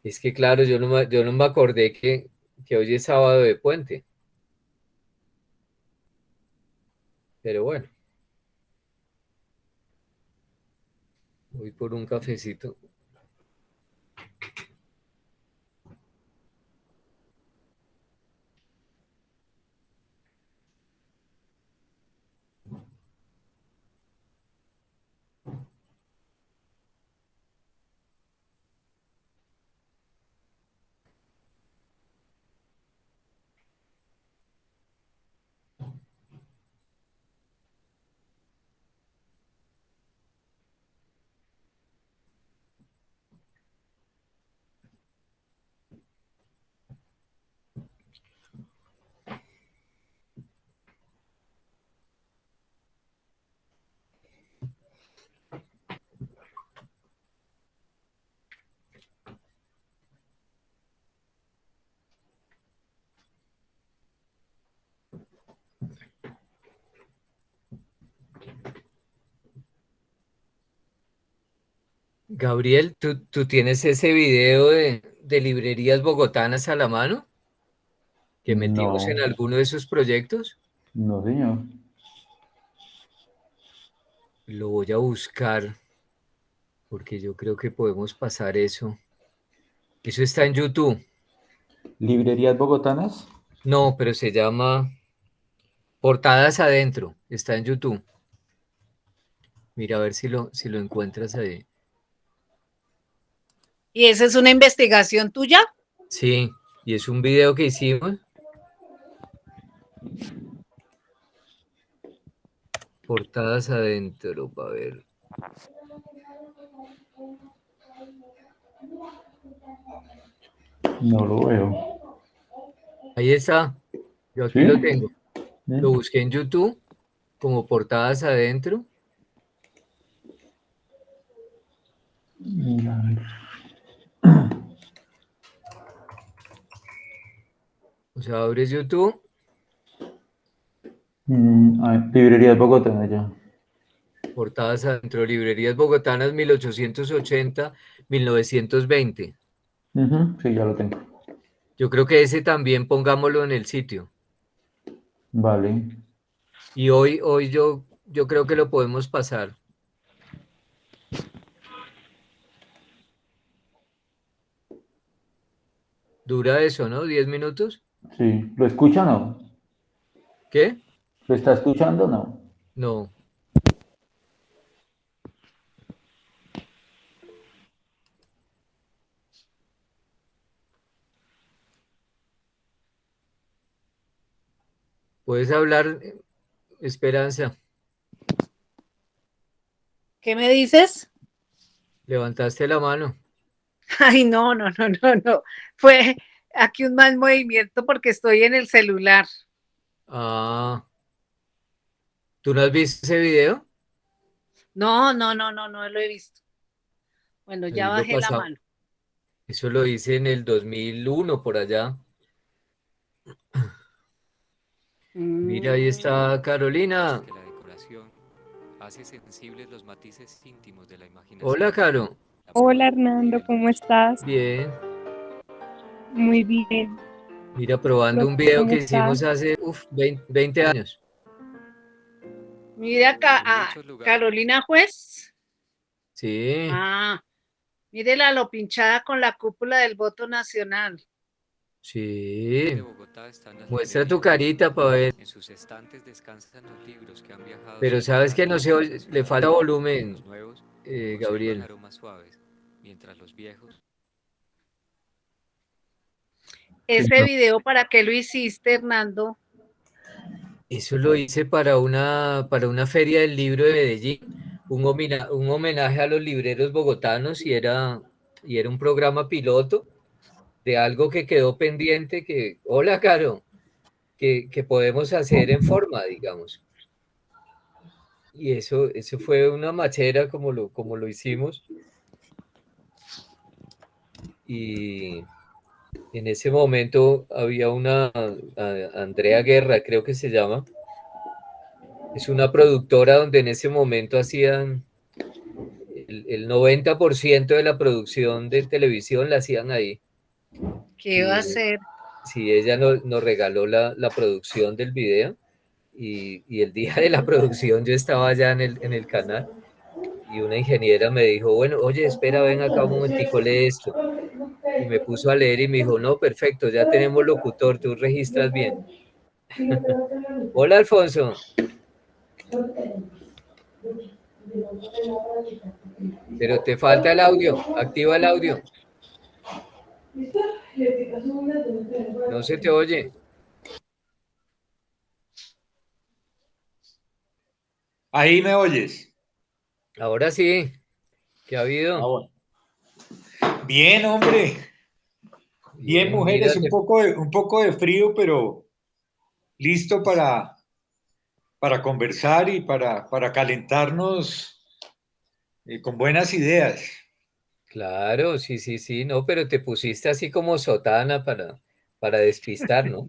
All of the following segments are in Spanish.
Es que claro, yo no me acordé que hoy es sábado de puente, pero bueno, voy por un cafecito. Gabriel, ¿tú tienes ese video de librerías bogotanas a la mano que metimos en No, alguno de esos proyectos? no, señor. Lo voy a buscar porque yo creo que podemos pasar eso. Eso está en YouTube. ¿Librerías bogotanas? No, pero se llama Portadas Adentro. Está en YouTube. Mira a ver si lo encuentras ahí. ¿Y esa es una investigación tuya? Sí, y es un video que hicimos. Portadas adentro, a ver. No lo veo. Ahí está. Yo ¿Sí? aquí lo tengo. Lo Mm, busqué en YouTube como portadas adentro. a ver. O sea, abres YouTube, A ver, librerías bogotanas ya. portadas adentro, librerías bogotanas 1880-1920. Ujú, sí, ya lo tengo. Yo creo que ese también pongámoslo en el sitio. Vale. Y hoy yo creo que lo podemos pasar. Dura eso, ¿no? ¿10 minutos? Sí. ¿Lo escucha o no? ¿Qué? ¿Lo está escuchando o no? No. Puedes hablar, Esperanza. ¿Qué me dices? Levantaste la mano. Ay, no, no, no, no, no. Fue aquí un mal movimiento porque estoy en el celular. Ah, ¿tú no has visto ese video? No, no, no, no, no lo he visto. Bueno, ya Ahí lo bajé la pasamos. mano. Eso lo hice en el 2001 por allá. Mira, ahí Mm. está Carolina. Que la decoración hace sensibles los matices íntimos de la Hola, imaginación, Caro. la Hola forma y Hernando, el ¿cómo gusto. estás? Bien. Muy bien. Mira, probando un ¿Tú video cómo que hicimos estás? hace 20 años. Mire acá En a muchos lugares Carolina Juez. Sí, Ah, mírela lo pinchada con la cúpula del voto nacional. de sí. Bogotá están las Muestra tu librerías. carita para ver. En sus estantes descansan los libros que han viajado Pero sin sabes que dejar no se huella en la oye, le ciudad. falta volumen, Los nuevos conservan Gabriel. aromas suaves, mientras los viejos. Que Ese no. video, ¿para qué lo hiciste, Hernando? Eso lo hice para una feria del libro de Medellín, un homenaje a los libreros bogotanos y era un programa piloto de algo que quedó pendiente hola, Caro, que podemos hacer en forma, digamos. Y eso fue una machera como lo hicimos. Y en ese momento había Andrea Guerra, creo que se llama. Es una productora donde en ese momento hacían el 90% de la producción de televisión la hacían ahí. ¿Qué va a hacer? Sí, ella nos regaló la producción del video y el día de la producción yo estaba allá en el canal y una ingeniera me dijo, bueno, oye, espera, ven acá un momentico, lee esto. Y me puso a leer y me dijo, no, perfecto, ya tenemos locutor, tú registras bien. Hola, Alfonso. Pero te falta el audio, activa el audio. No se te oye. Ahí me oyes. Ahora sí, ¿qué ha habido? Bueno. Bien, hombre. Bien, Bien, mujeres, mírate. un poco de frío, pero listo para conversar y para calentarnos con buenas ideas. Claro, sí, sí, sí, no, pero te pusiste así como sotana para despistar, ¿no?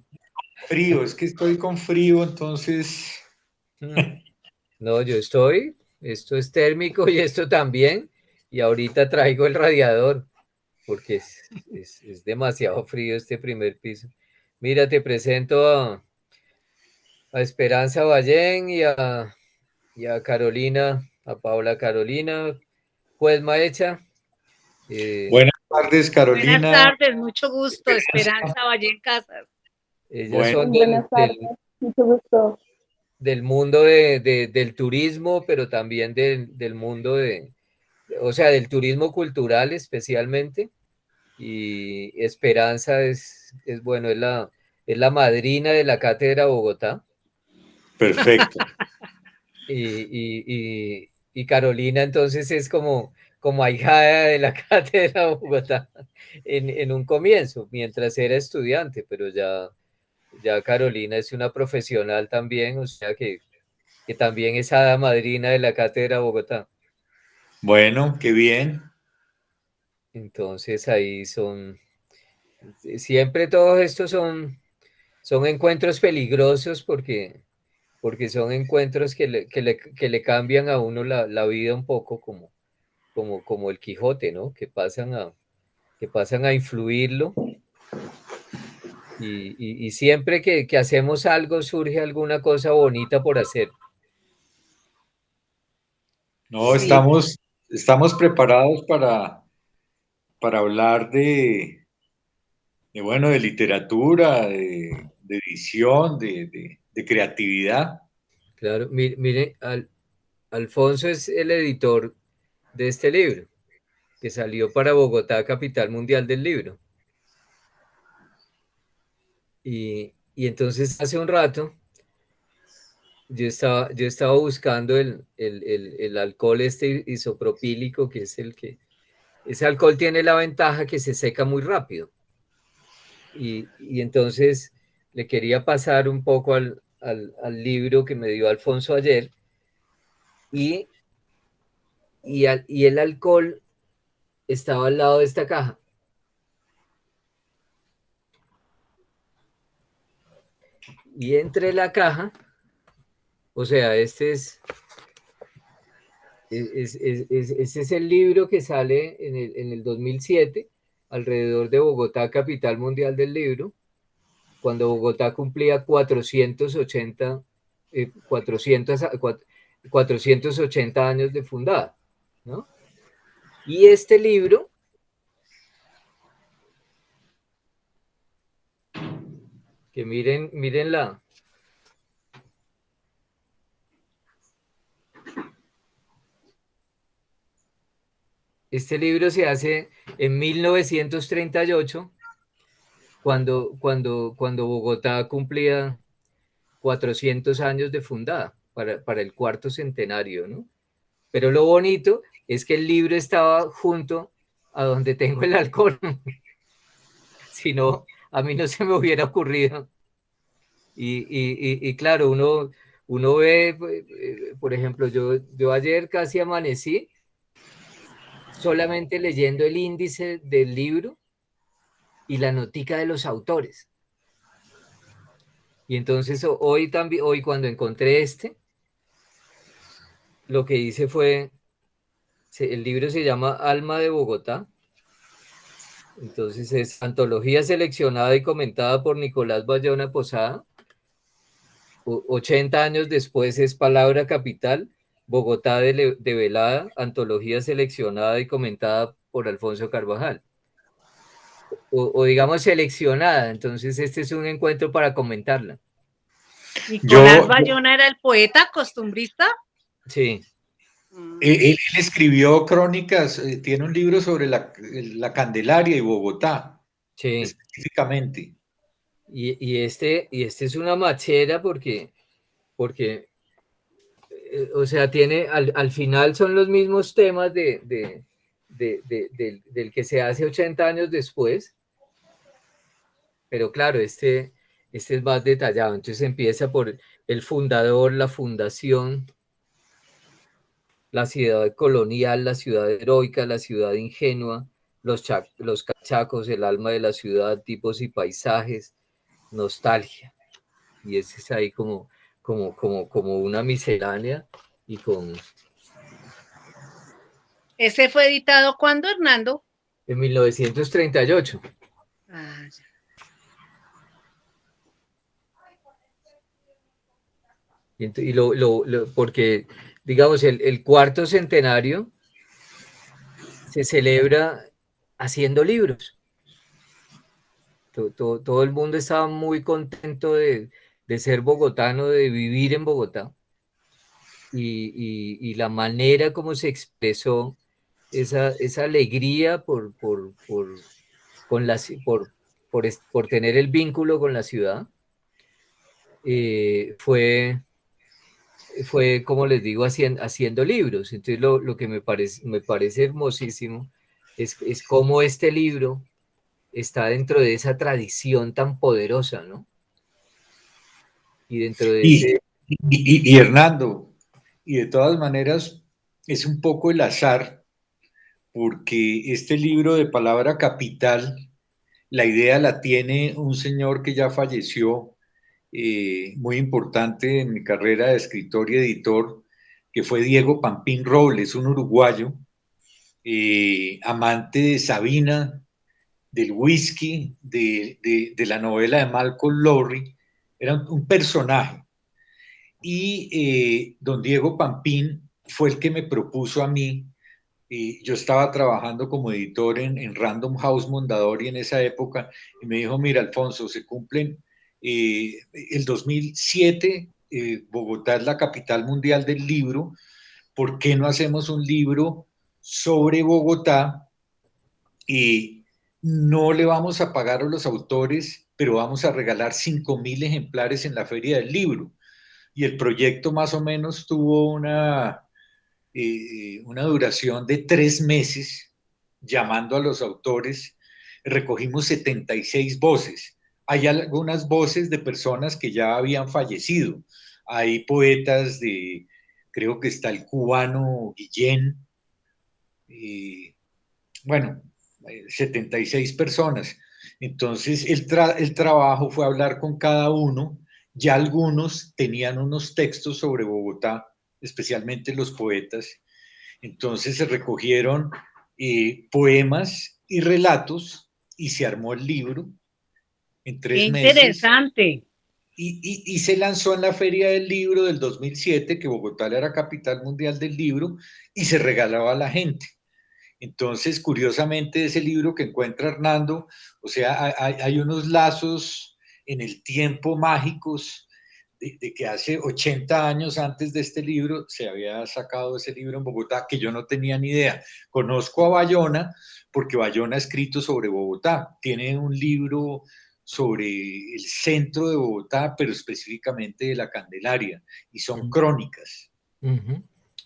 Frío, es que estoy con frío, entonces. Mm. No, esto es térmico y esto también, y ahorita traigo el radiador, porque es demasiado frío este primer piso. Mira, te presento a Esperanza Ballén y a Carolina, a Paula Carolina, pues Maecha. Buenas tardes, Buenas Carolina. tardes, mucho gusto. Esperanza Valle en Casas. Ellas Bueno, son Buenas tardes, mucho gusto. del mundo del turismo, pero también del mundo o sea, del turismo cultural especialmente. Y Esperanza bueno, es la madrina de la Cátedra Bogotá. perfecto. Y Carolina entonces es como ahijada de la Cátedra Bogotá en un comienzo, mientras era estudiante, pero ya Carolina es una profesional también, o sea que también es hada madrina de la Cátedra Bogotá. Bueno, qué bien. Entonces ahí siempre todos estos son encuentros peligrosos porque son encuentros que le cambian a uno la vida un poco como el Quijote, ¿no? Que pasan a influirlo y siempre que hacemos algo surge alguna cosa bonita por hacer. No, Sí, estamos preparados para hablar bueno, de literatura, de edición, de creatividad. Claro, mire, Alfonso es el editor de este libro, que salió para Bogotá, capital mundial del libro. Y entonces hace un rato yo estaba buscando el alcohol este isopropílico, que es ese alcohol tiene la ventaja que se seca muy rápido. Y entonces le quería pasar un poco al libro que me dio Alfonso ayer y, y el alcohol estaba al lado de esta caja. Y entre la caja, o sea, ese es el libro que sale en el 2007, alrededor de Bogotá, capital mundial del libro, cuando Bogotá cumplía 480 años de fundada, ¿no? Y este libro, que miren este libro se hace en 1938, cuando Bogotá cumplía 400 años de fundada, para el cuarto centenario, ¿no? Pero lo bonito es que el libro estaba junto a donde tengo el alcohol. Si no, a mí no se me hubiera ocurrido. Y claro, uno ve, por ejemplo, yo ayer casi amanecí solamente leyendo el índice del libro y la notica de los autores. Y entonces hoy también, hoy cuando encontré lo que hice fue El libro se llama Alma de Bogotá. Entonces es antología seleccionada y comentada por Nicolás Bayona Posada. 80 años después es Palabra Capital, Bogotá develada, antología seleccionada y comentada por Alfonso Carvajal. O digamos seleccionada, entonces este es un encuentro para comentarla. ¿Nicolás Bayona era el poeta costumbrista? Sí. Él escribió crónicas, tiene un libro sobre la Candelaria y Bogotá, Sí. específicamente. Y este es una machera porque o sea, tiene, al final son los mismos temas del que se hace 80 años después, pero claro, este es más detallado. Entonces empieza por el fundador, la fundación, la ciudad colonial, la ciudad heroica, la ciudad ingenua, los cachacos, el alma de la ciudad, tipos y paisajes, nostalgia. Y ese es ahí como una miscelánea y con... ¿Ese fue editado cuándo, Hernando? En 1938. Ah, ya. Y porque, digamos, el cuarto centenario se celebra haciendo libros. Todo el mundo estaba muy contento de ser bogotano, de vivir en Bogotá. Y la manera como se expresó esa alegría por tener el vínculo con la ciudad, fue, como les digo, haciendo libros. Entonces lo que me parece hermosísimo es cómo este libro está dentro de esa tradición tan poderosa, ¿no? Y dentro de ese... Y Hernando, y de todas maneras es un poco el azar, porque este libro de Palabra Capital, la idea la tiene un señor que ya falleció, muy importante en mi carrera de escritor y editor, que fue Diego Pampín Robles, un uruguayo, amante de Sabina, del whisky, de la novela de Malcolm Lowry. Era un personaje. Y don Diego Pampín fue el que me propuso a mí. Yo estaba trabajando como editor en Random House Mondadori en esa época, y me dijo: mira, Alfonso, se cumplen el 2007, Bogotá es la capital mundial del libro, ¿por qué no hacemos un libro sobre Bogotá? No le vamos a pagar a los autores, pero vamos a regalar 5.000 ejemplares en la Feria del Libro. Y el proyecto más o menos tuvo una duración de 3 meses, llamando a los autores. Recogimos 76 voces. Hay algunas voces de personas que ya habían fallecido. Hay poetas creo que está el cubano Guillén, bueno, 76 personas. Entonces el trabajo fue hablar con cada uno. Ya algunos tenían unos textos sobre Bogotá, especialmente los poetas. Entonces se recogieron poemas y relatos y se armó el libro en 3 meses. ¡Qué interesante! Y se lanzó en la Feria del Libro del 2007, que Bogotá era capital mundial del libro, y se regalaba a la gente. Entonces, curiosamente, ese libro que encuentra Hernando, o sea, hay unos lazos en el tiempo mágicos de que hace 80 años antes de este libro se había sacado ese libro en Bogotá, que yo no tenía ni idea. Conozco a Bayona porque Bayona ha escrito sobre Bogotá. Tiene un libro sobre el centro de Bogotá, pero específicamente de la Candelaria, y son crónicas.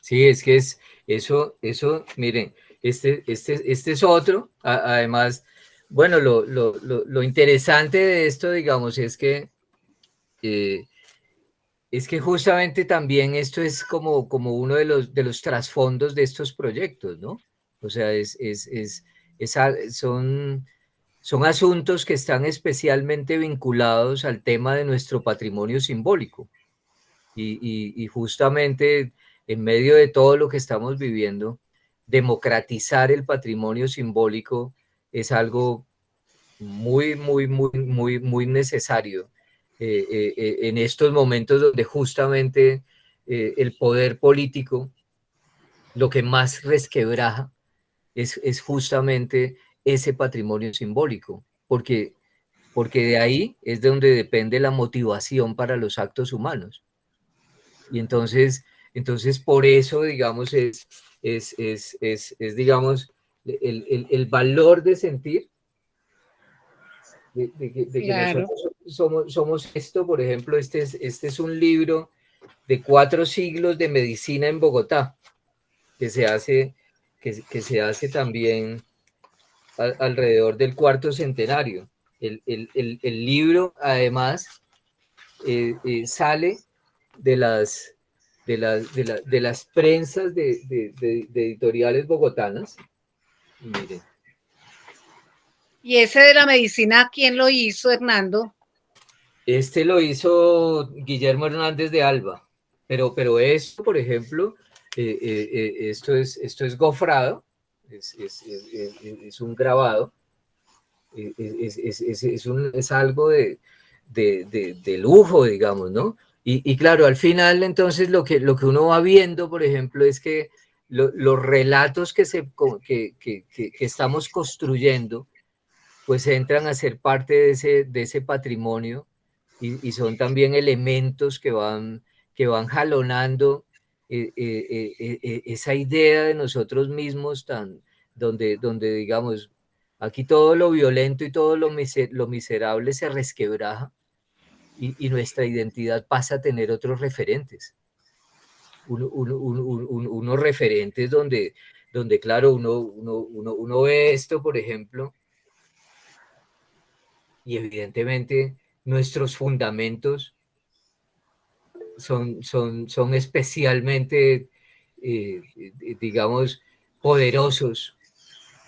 Sí, es que es eso, miren, este es otro, además, bueno, lo interesante de esto, digamos, es que justamente también esto es como uno de los trasfondos de estos proyectos, ¿no? O sea, son asuntos que están especialmente vinculados al tema de nuestro patrimonio simbólico. Y justamente en medio de todo lo que estamos viviendo, democratizar el patrimonio simbólico es algo muy, muy, muy, muy, muy necesario en estos momentos donde justamente el poder político lo que más resquebraja es justamente ese patrimonio simbólico, porque de ahí es de donde depende la motivación para los actos humanos. Y entonces por eso, digamos, digamos, el valor de sentir de que Claro. nosotros somos esto. Por ejemplo, este es un libro de 4 siglos de medicina en Bogotá, que se hace también alrededor del 4º centenario. El libro, además, sale de las prensas de editoriales bogotanas. Y miren. ¿Y ese de la medicina quién lo hizo, Hernando? Este lo hizo Guillermo Hernández de Alba, pero esto, por ejemplo, esto es gofrado, es un grabado, es algo de lujo, digamos, ¿no? Y claro, al final, entonces, lo que uno va viendo, por ejemplo, es que los relatos que estamos construyendo, pues entran a ser parte de ese patrimonio y son también elementos que van jalonando esa idea de nosotros mismos, donde digamos, aquí todo lo violento y todo lo miserable se resquebraja y nuestra identidad pasa a tener otros referentes. Unos referentes donde claro, uno ve esto, por ejemplo, y evidentemente nuestros fundamentos son especialmente, digamos, poderosos,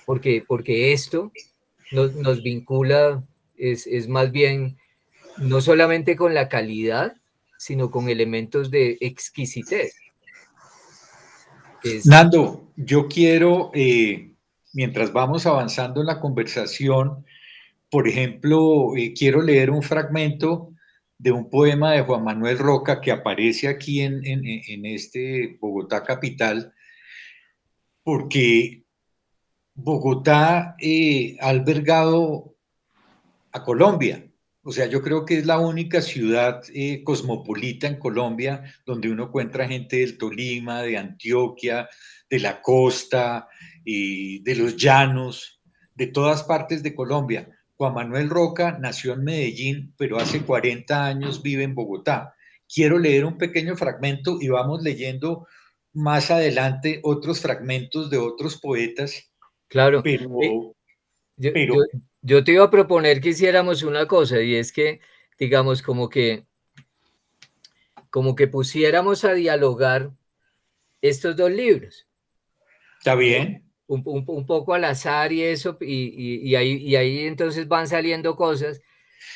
porque esto nos vincula, es más bien no solamente con la calidad, sino con elementos de exquisitez. Nando, yo quiero, mientras vamos avanzando en la conversación, por ejemplo, quiero leer un fragmento de un poema de Juan Manuel Roca que aparece aquí en este Bogotá capital, porque Bogotá ha albergado a Colombia. O sea, yo creo que es la única ciudad cosmopolita en Colombia donde uno encuentra gente del Tolima, de Antioquia, de la costa, de los llanos, de todas partes de Colombia. Juan Manuel Roca nació en Medellín, pero hace 40 años vive en Bogotá. Quiero leer un pequeño fragmento y vamos leyendo más adelante otros fragmentos de otros poetas. Claro, pero yo te iba a proponer que hiciéramos una cosa, y es que, digamos, como que pusiéramos a dialogar estos 2 libros. Está bien. Un poco al azar y eso, y ahí entonces van saliendo cosas.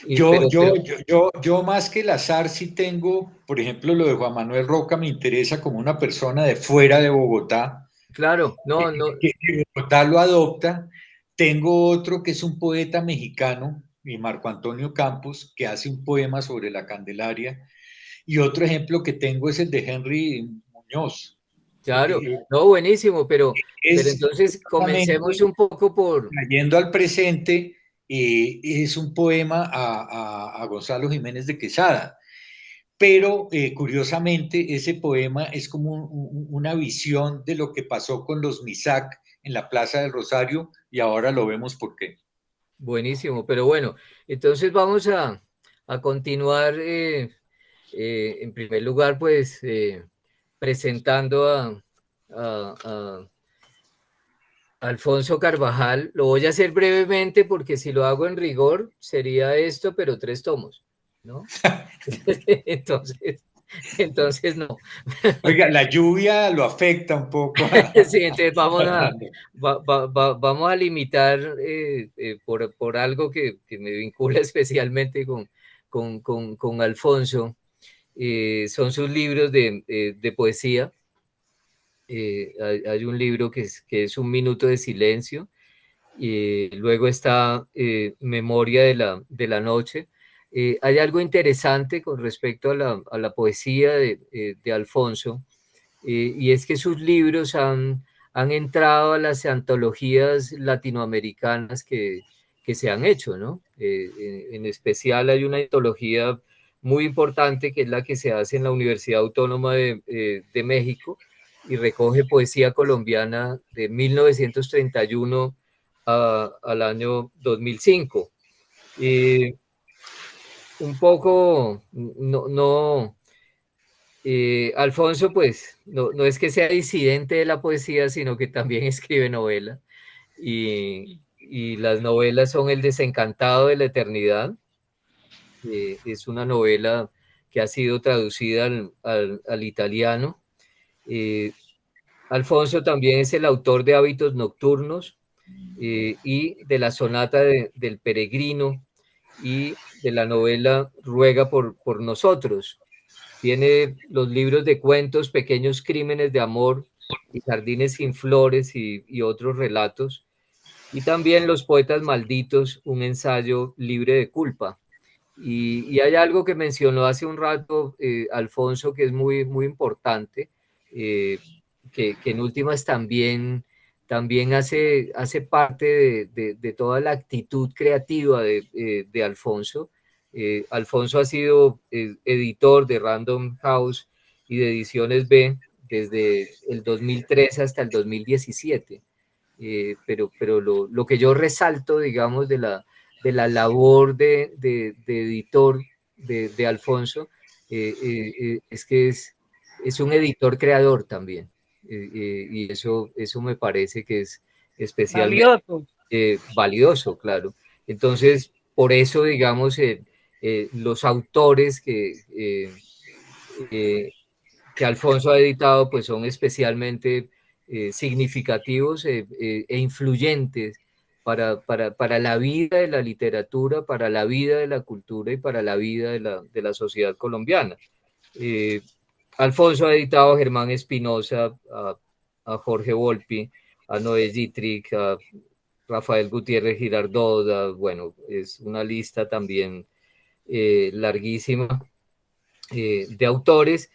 Yo más que el azar sí tengo, por ejemplo, lo de Juan Manuel Roca me interesa como una persona de fuera de Bogotá. Claro, no. Que Bogotá lo adopta. Tengo otro que es un poeta mexicano, Marco Antonio Campos, que hace un poema sobre la Candelaria. Y otro ejemplo que tengo es el de Henry Muñoz. Claro, no, buenísimo, pero entonces comencemos un poco por... Trayendo al presente, es un poema a Gonzalo Jiménez de Quesada. Pero curiosamente ese poema es como una visión de lo que pasó con los Misak en la Plaza del Rosario y ahora lo vemos por qué. Buenísimo, pero bueno, entonces vamos a continuar en primer lugar, pues presentando a Alfonso Carvajal. Lo voy a hacer brevemente porque si lo hago en rigor sería esto, pero 3 tomos, ¿no? Entonces no. Oiga, la lluvia lo afecta un poco. Sí, entonces vamos a limitar por algo que me vincula especialmente con Alfonso. Son sus libros de poesía. Hay un libro que es Un minuto de silencio, y luego está Memoria de la noche. Hay algo interesante con respecto a la poesía de Alfonso, y es que sus libros han entrado a las antologías latinoamericanas que se han hecho, ¿no? En especial hay una antología muy importante que es la que se hace en la Universidad Autónoma de México, y recoge poesía colombiana de 1931 al año 2005. Un poco, Alfonso, pues, no es que sea disidente de la poesía, sino que también escribe novela. Y las novelas son El desencantado de la eternidad. Es una novela que ha sido traducida al italiano. Alfonso también es el autor de Hábitos Nocturnos, y de la sonata del peregrino, y de la novela Ruega por nosotros. Tiene los libros de cuentos Pequeños crímenes de amor y Jardines sin flores, y otros relatos. Y también Los poetas malditos, un ensayo libre de culpa. Y hay algo que mencionó hace un rato Alfonso, que es muy importante, eh, que en últimas también hace parte de toda la actitud creativa de Alfonso. Alfonso ha sido editor de Random House y de Ediciones B desde el 2003 hasta el 2017. Pero lo que yo resalto, digamos, de la labor de editor de Alfonso, es que es un editor creador también. Y eso me parece que es especialmente Valioso. valioso, claro. Entonces, por eso, digamos, los autores que Alfonso ha editado, pues son especialmente significativos e influyentes para la vida de la literatura, para la vida de la cultura y para la vida de la sociedad colombiana. Alfonso ha editado a Germán Espinosa, a Jorge Volpi, a Noé Dietrich, a Rafael Gutiérrez Girardot, bueno, es una lista también larguísima de autores.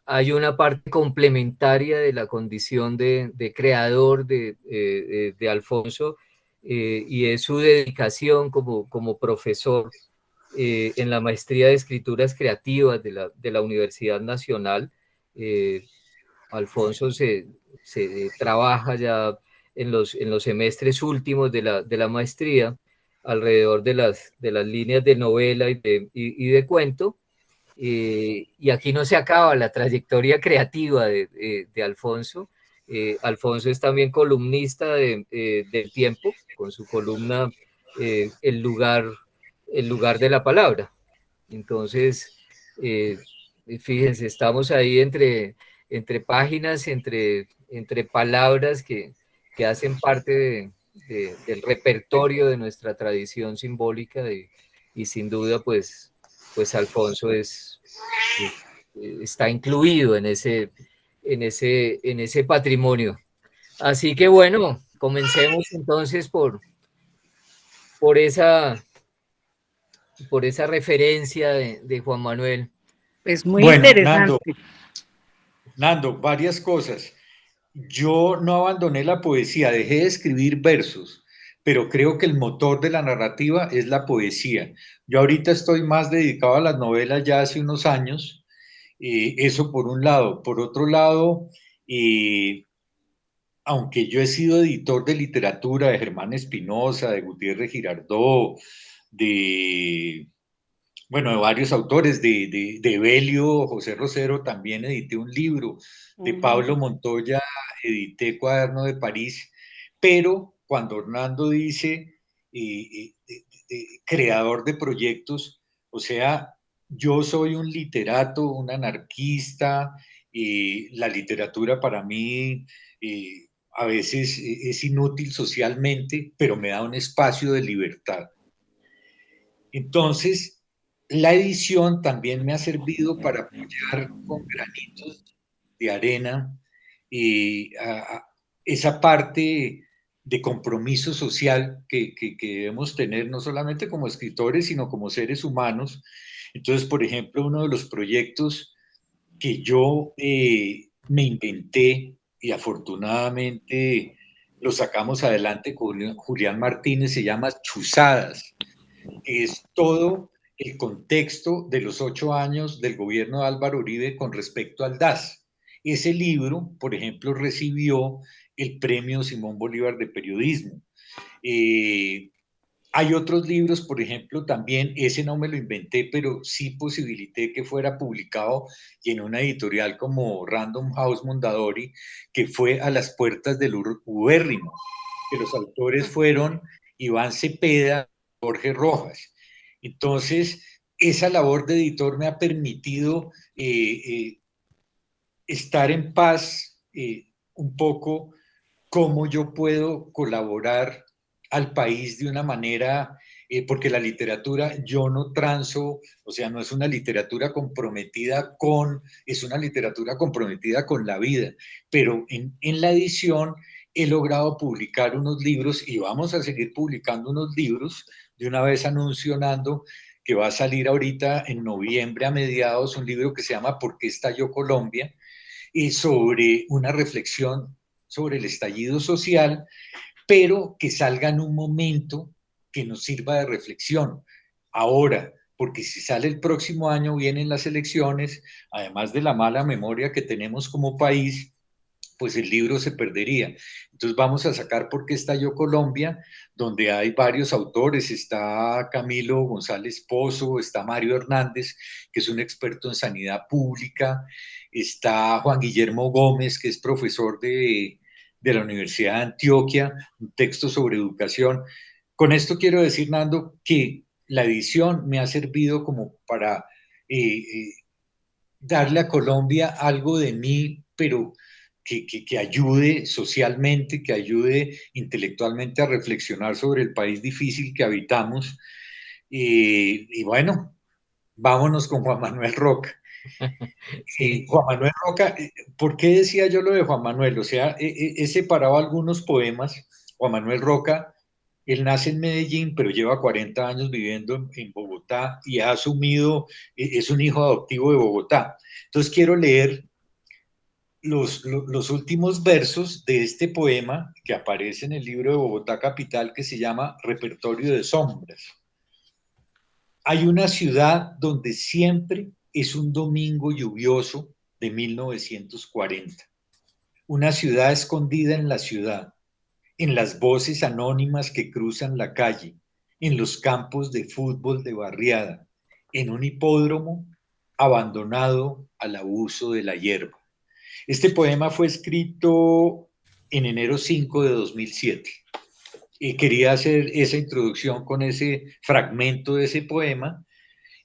Hay una parte complementaria de la condición de creador de Alfonso, y es su dedicación como profesor en la maestría de escrituras creativas de la Universidad Nacional. Alfonso se trabaja ya en los semestres últimos de la maestría alrededor de las líneas de novela y de cuento. Y aquí no se acaba la trayectoria creativa de Alfonso. Alfonso es también columnista del Tiempo, con su columna el lugar de la palabra. Entonces, fíjense, estamos ahí entre páginas, entre palabras que hacen parte del repertorio de nuestra tradición simbólica, y sin duda, pues Alfonso está incluido en ese patrimonio. Así que bueno, comencemos entonces por esa referencia de Juan Manuel. Es muy Bueno, interesante. Nando, varias cosas. Yo no abandoné la poesía, dejé de escribir versos, pero creo que el motor de la narrativa es la poesía. Yo ahorita estoy más dedicado a las novelas ya hace unos años, eso por un lado. Por otro lado, aunque yo he sido editor de literatura de Germán Espinosa, de Gutiérrez Girardot, bueno, de varios autores, de Belio, José Rosero, también edité un libro, de Pablo Montoya edité Cuaderno de París, pero cuando Hernando dice creador de proyectos, o sea, yo soy un literato, un anarquista, la literatura para mí a veces es inútil socialmente, pero me da un espacio de libertad. Entonces, la edición también me ha servido para apoyar con granitos de arena esa parte de compromiso social que debemos tener no solamente como escritores, sino como seres humanos. Entonces, por ejemplo, uno de los proyectos que yo me inventé y afortunadamente lo sacamos adelante con Julián Martínez, se llama Chuzadas, que es todo el contexto de los 8 años del gobierno de Álvaro Uribe con respecto al DAS. Ese libro, por ejemplo, recibió el premio Simón Bolívar de Periodismo. Hay otros libros, por ejemplo, también, ese no me lo inventé, pero sí posibilité que fuera publicado y en una editorial como Random House Mondadori, que fue A las puertas del ubérrimo, que los autores fueron Iván Cepeda, Jorge Rojas. Entonces, esa labor de editor me ha permitido estar en paz un poco cómo yo puedo colaborar al país de una manera, porque la literatura yo no transo, o sea, no es una literatura comprometida con, es una literatura comprometida con la vida, pero en la edición he logrado publicar unos libros y vamos a seguir publicando unos libros, de una vez anuncionando que va a salir ahorita en noviembre a mediados un libro que se llama ¿Por qué estalló Colombia? Y sobre una reflexión sobre el estallido social, pero que salga en un momento que nos sirva de reflexión. Ahora, porque si sale el próximo año, vienen las elecciones, además de la mala memoria que tenemos como país, pues el libro se perdería. Entonces vamos a sacar ¿Por qué estalló Colombia?, donde hay varios autores, está Camilo González Pozo, está Mario Hernández, que es un experto en sanidad pública, está Juan Guillermo Gómez, que es profesor de la Universidad de Antioquia, un texto sobre educación. Con esto quiero decir, Nando, que la edición me ha servido como para darle a Colombia algo de mí, pero que ayude socialmente, que ayude intelectualmente a reflexionar sobre el país difícil que habitamos. Y bueno, vámonos con Juan Manuel Roca. Sí. Juan Manuel Roca, ¿por qué decía yo lo de Juan Manuel? O sea, he separado algunos poemas. Juan Manuel Roca, él nace en Medellín, pero lleva 40 años viviendo en Bogotá y ha asumido, es un hijo adoptivo de Bogotá. Entonces quiero leer los últimos versos de este poema que aparece en el libro de Bogotá Capital, que se llama Repertorio de Sombras. Hay una ciudad donde siempre es un domingo lluvioso de 1940. Una ciudad escondida en la ciudad, en las voces anónimas que cruzan la calle, en los campos de fútbol de barriada, en un hipódromo abandonado al abuso de la hierba. Este poema fue escrito en enero 5 de 2007. Y quería hacer esa introducción con ese fragmento de ese poema,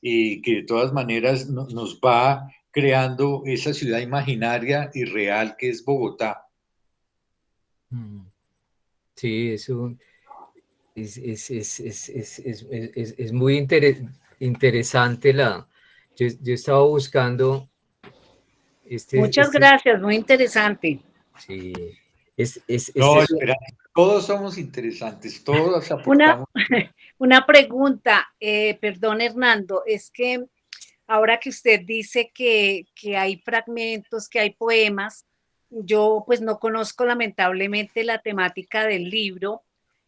que de todas maneras nos va creando esa ciudad imaginaria y real que es Bogotá. Sí, eso es muy interesante yo estaba buscando Muchas gracias, muy interesante. Sí, No, espera, todos somos interesantes, todos aportamos. Una pregunta, perdón Hernando, es que ahora que usted dice que hay fragmentos, que hay poemas, yo pues no conozco lamentablemente la temática del libro,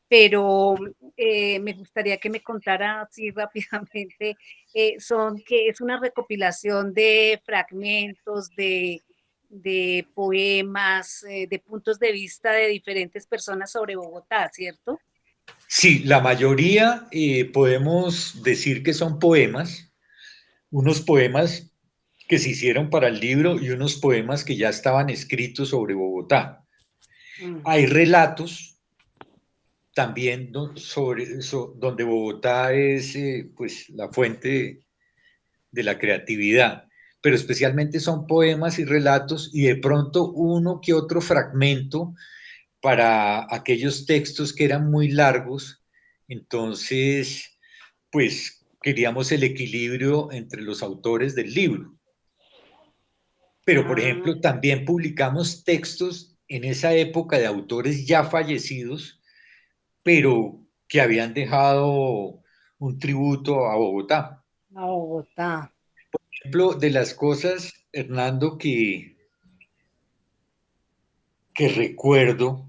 pero me gustaría que me contara así rápidamente, que es una recopilación de fragmentos, de poemas, de puntos de vista de diferentes personas sobre Bogotá, ¿cierto? Sí, la mayoría podemos decir que son poemas, unos poemas que se hicieron para el libro y unos poemas que ya estaban escritos sobre Bogotá. Hay relatos también donde Bogotá es pues, la fuente de la creatividad, pero especialmente son poemas y relatos y de pronto uno que otro fragmento para aquellos textos que eran muy largos. Entonces, pues queríamos el equilibrio entre los autores del libro. pero por ejemplo también publicamos textos en esa época de autores ya fallecidos, pero que habían dejado un tributo a Bogotá. A Bogotá. Por ejemplo, de las cosas, Hernando, que recuerdo,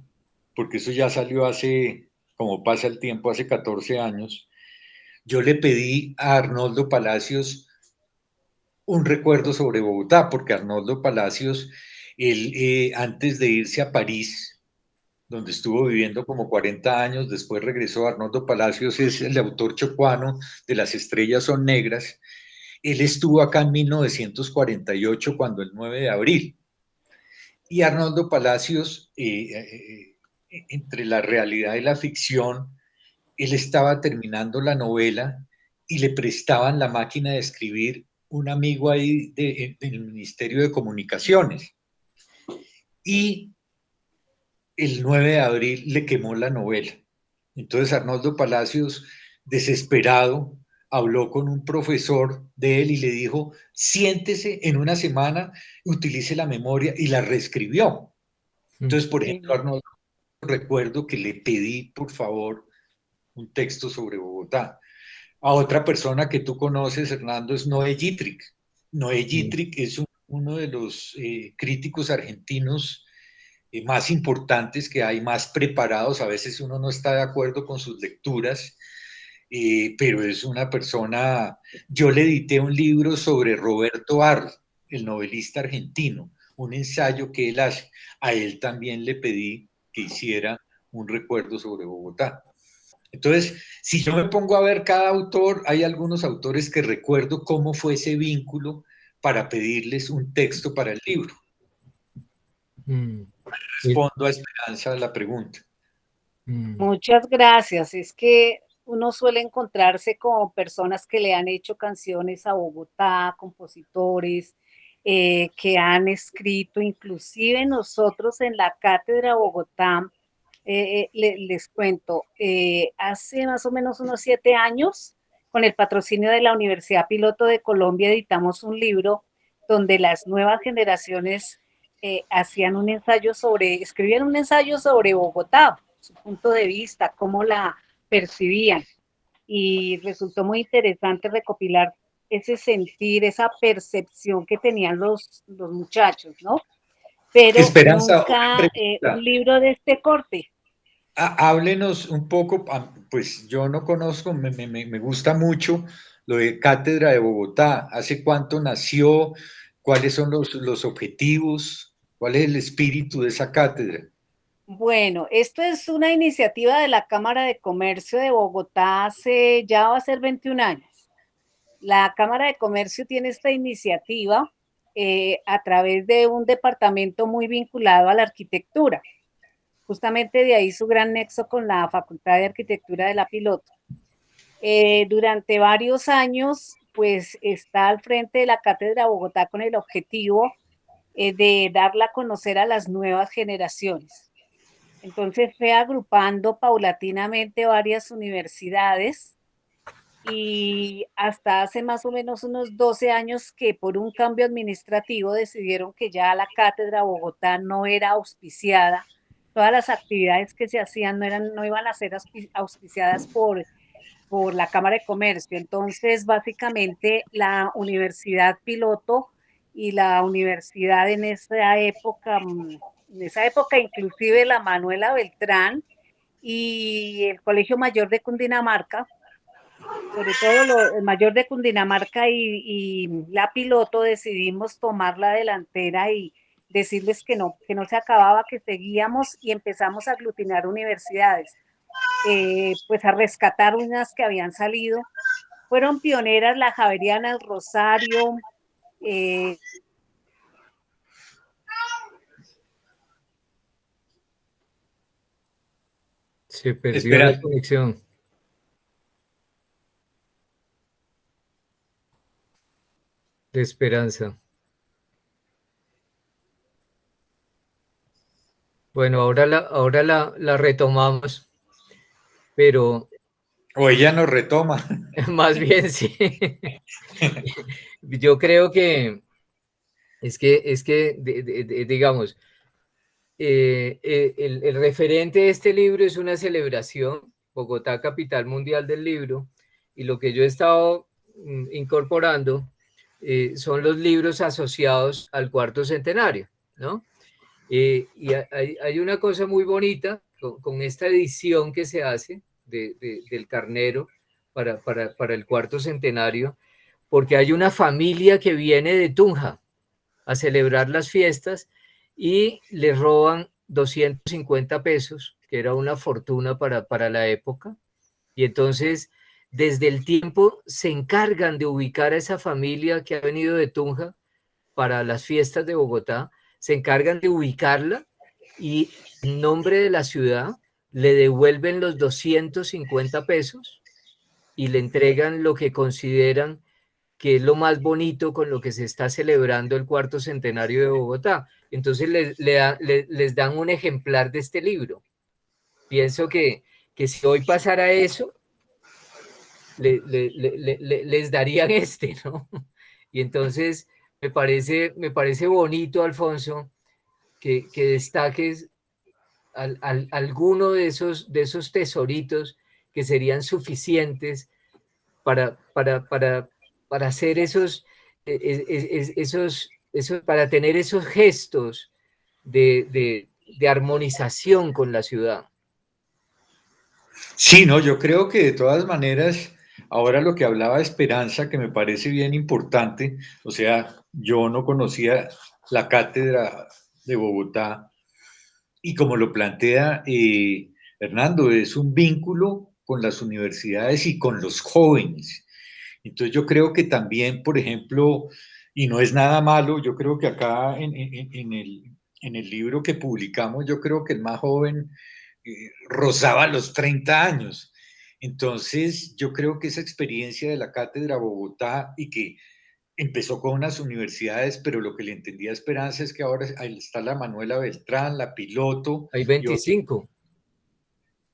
porque eso ya salió hace, como pasa el tiempo, hace 14 años, yo le pedí a Arnoldo Palacios un recuerdo sobre Bogotá, porque Arnoldo Palacios, él, antes de irse a París, donde estuvo viviendo como 40 años, después regresó. Arnoldo Palacios es el autor chocuano de Las estrellas son negras. Él estuvo acá en 1948, cuando el 9 de abril. Y Arnoldo Palacios, entre la realidad y la ficción, él estaba terminando la novela y le prestaban la máquina de escribir un amigo ahí del Ministerio de Comunicaciones. Y el 9 de abril le quemó la novela. Entonces Arnoldo Palacios, desesperado, habló con un profesor de él y le dijo, siéntese en una semana, utilice la memoria, y la reescribió. Entonces, por ejemplo, Arnoldo, recuerdo que le pedí, por favor, un texto sobre Bogotá. A otra persona que tú conoces, Hernando, es Noé Gittrich. Noé Gittrich es uno de los críticos argentinos más importantes que hay, más preparados. A veces uno no está de acuerdo con sus lecturas, pero es una persona. Yo le edité un libro sobre Roberto Arlt, el novelista argentino, un ensayo que él hace. A él también le pedí que hiciera un recuerdo sobre Bogotá. Entonces, si yo me pongo a ver cada autor, hay algunos autores que recuerdo cómo fue ese vínculo para pedirles un texto para el libro. Respondo a Esperanza la pregunta. Muchas gracias. Es que uno suele encontrarse con personas que le han hecho canciones a Bogotá, compositores que han escrito, inclusive nosotros en la Cátedra Bogotá, les cuento, hace más o menos unos 7 años, con el patrocinio de la Universidad Piloto de Colombia, editamos un libro donde las nuevas generaciones escribían un ensayo sobre Bogotá, su punto de vista, cómo la percibían. Y resultó muy interesante recopilar ese sentir, esa percepción que tenían los muchachos, ¿no? Pero Esperanza, nunca un libro de este corte. Háblenos un poco, pues yo no conozco, me gusta mucho lo de Cátedra de Bogotá. ¿Hace cuánto nació? ¿Cuáles son los objetivos? ¿Cuál es el espíritu de esa cátedra? Bueno, esto es una iniciativa de la Cámara de Comercio de Bogotá ya va a ser 21 años. La Cámara de Comercio tiene esta iniciativa a través de un departamento muy vinculado a la arquitectura. Justamente de ahí su gran nexo con la Facultad de Arquitectura de la Piloto. Durante varios años, pues está al frente de la Cátedra Bogotá con el objetivo de darla a conocer a las nuevas generaciones. Entonces fue agrupando paulatinamente varias universidades y hasta hace más o menos unos 12 años que por un cambio administrativo decidieron que ya la Cátedra Bogotá no era auspiciada. Todas las actividades que se hacían no iban a ser auspiciadas por la Cámara de Comercio. Entonces, básicamente, la Universidad Piloto y la universidad en esa época, inclusive la Manuela Beltrán y el Colegio Mayor de Cundinamarca, sobre todo el Mayor de Cundinamarca y la Piloto, decidimos tomar la delantera y decirles que no se acababa, que seguíamos y empezamos a aglutinar universidades. Pues a rescatar unas que habían salido. Fueron pioneras la Javeriana, el Rosario. Se perdió la conexión. De Esperanza. Bueno, ahora la retomamos, pero... O ella nos retoma. Más bien, sí. Yo creo que Digamos, el referente de este libro es una celebración, Bogotá, capital mundial del libro, y lo que yo he estado incorporando son los libros asociados al cuarto centenario, ¿no? Y hay una cosa muy bonita con esta edición que se hace del Carnero para el cuarto centenario, porque hay una familia que viene de Tunja a celebrar las fiestas y le roban 250 pesos, que era una fortuna para la época. Y entonces, desde el tiempo, se encargan de ubicar a esa familia que ha venido de Tunja para las fiestas de Bogotá, se encargan de ubicarla y en nombre de la ciudad le devuelven los 250 pesos y le entregan lo que consideran que es lo más bonito con lo que se está celebrando el cuarto centenario de Bogotá. Entonces les dan un ejemplar de este libro. Pienso que si hoy pasara eso, les darían este, ¿no? Y entonces me parece bonito, Alfonso, que destaques alguno de esos tesoritos que serían suficientes para hacer para tener esos gestos de armonización con la ciudad. Sí, no, yo creo que de todas maneras, ahora lo que hablaba Esperanza, que me parece bien importante, o sea, yo no conocía la cátedra de Bogotá y como lo plantea Hernando, es un vínculo con las universidades y con los jóvenes. Entonces yo creo que también, por ejemplo, y no es nada malo, yo creo que acá en el libro que publicamos, yo creo que el más joven rozaba los 30 años. Entonces, yo creo que esa experiencia de la Cátedra Bogotá y que empezó con unas universidades, pero lo que le entendía a Esperanza es que ahora está la Manuela Beltrán, la Piloto. Hay 25.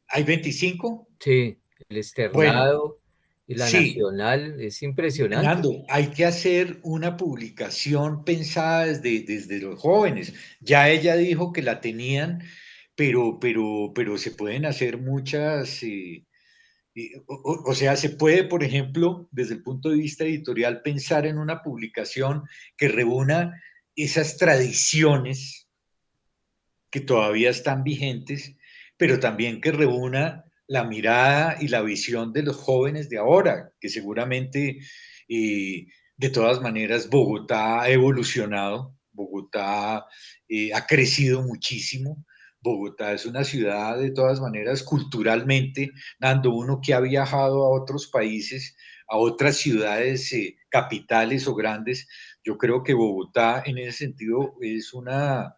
¿Hay 25? Sí, el Bueno, Externado y la sí. Nacional, es impresionante. Nando, hay que hacer una publicación pensada desde los jóvenes. Ya ella dijo que la tenían, pero se pueden hacer muchas, o sea, se puede, por ejemplo, desde el punto de vista editorial, pensar en una publicación que reúna esas tradiciones que todavía están vigentes, pero también que reúna la mirada y la visión de los jóvenes de ahora, que seguramente, de todas maneras, Bogotá ha evolucionado, Bogotá ha crecido muchísimo. Bogotá es una ciudad, de todas maneras, culturalmente, dando uno que ha viajado a otros países, a otras ciudades capitales o grandes, yo creo que Bogotá en ese sentido es una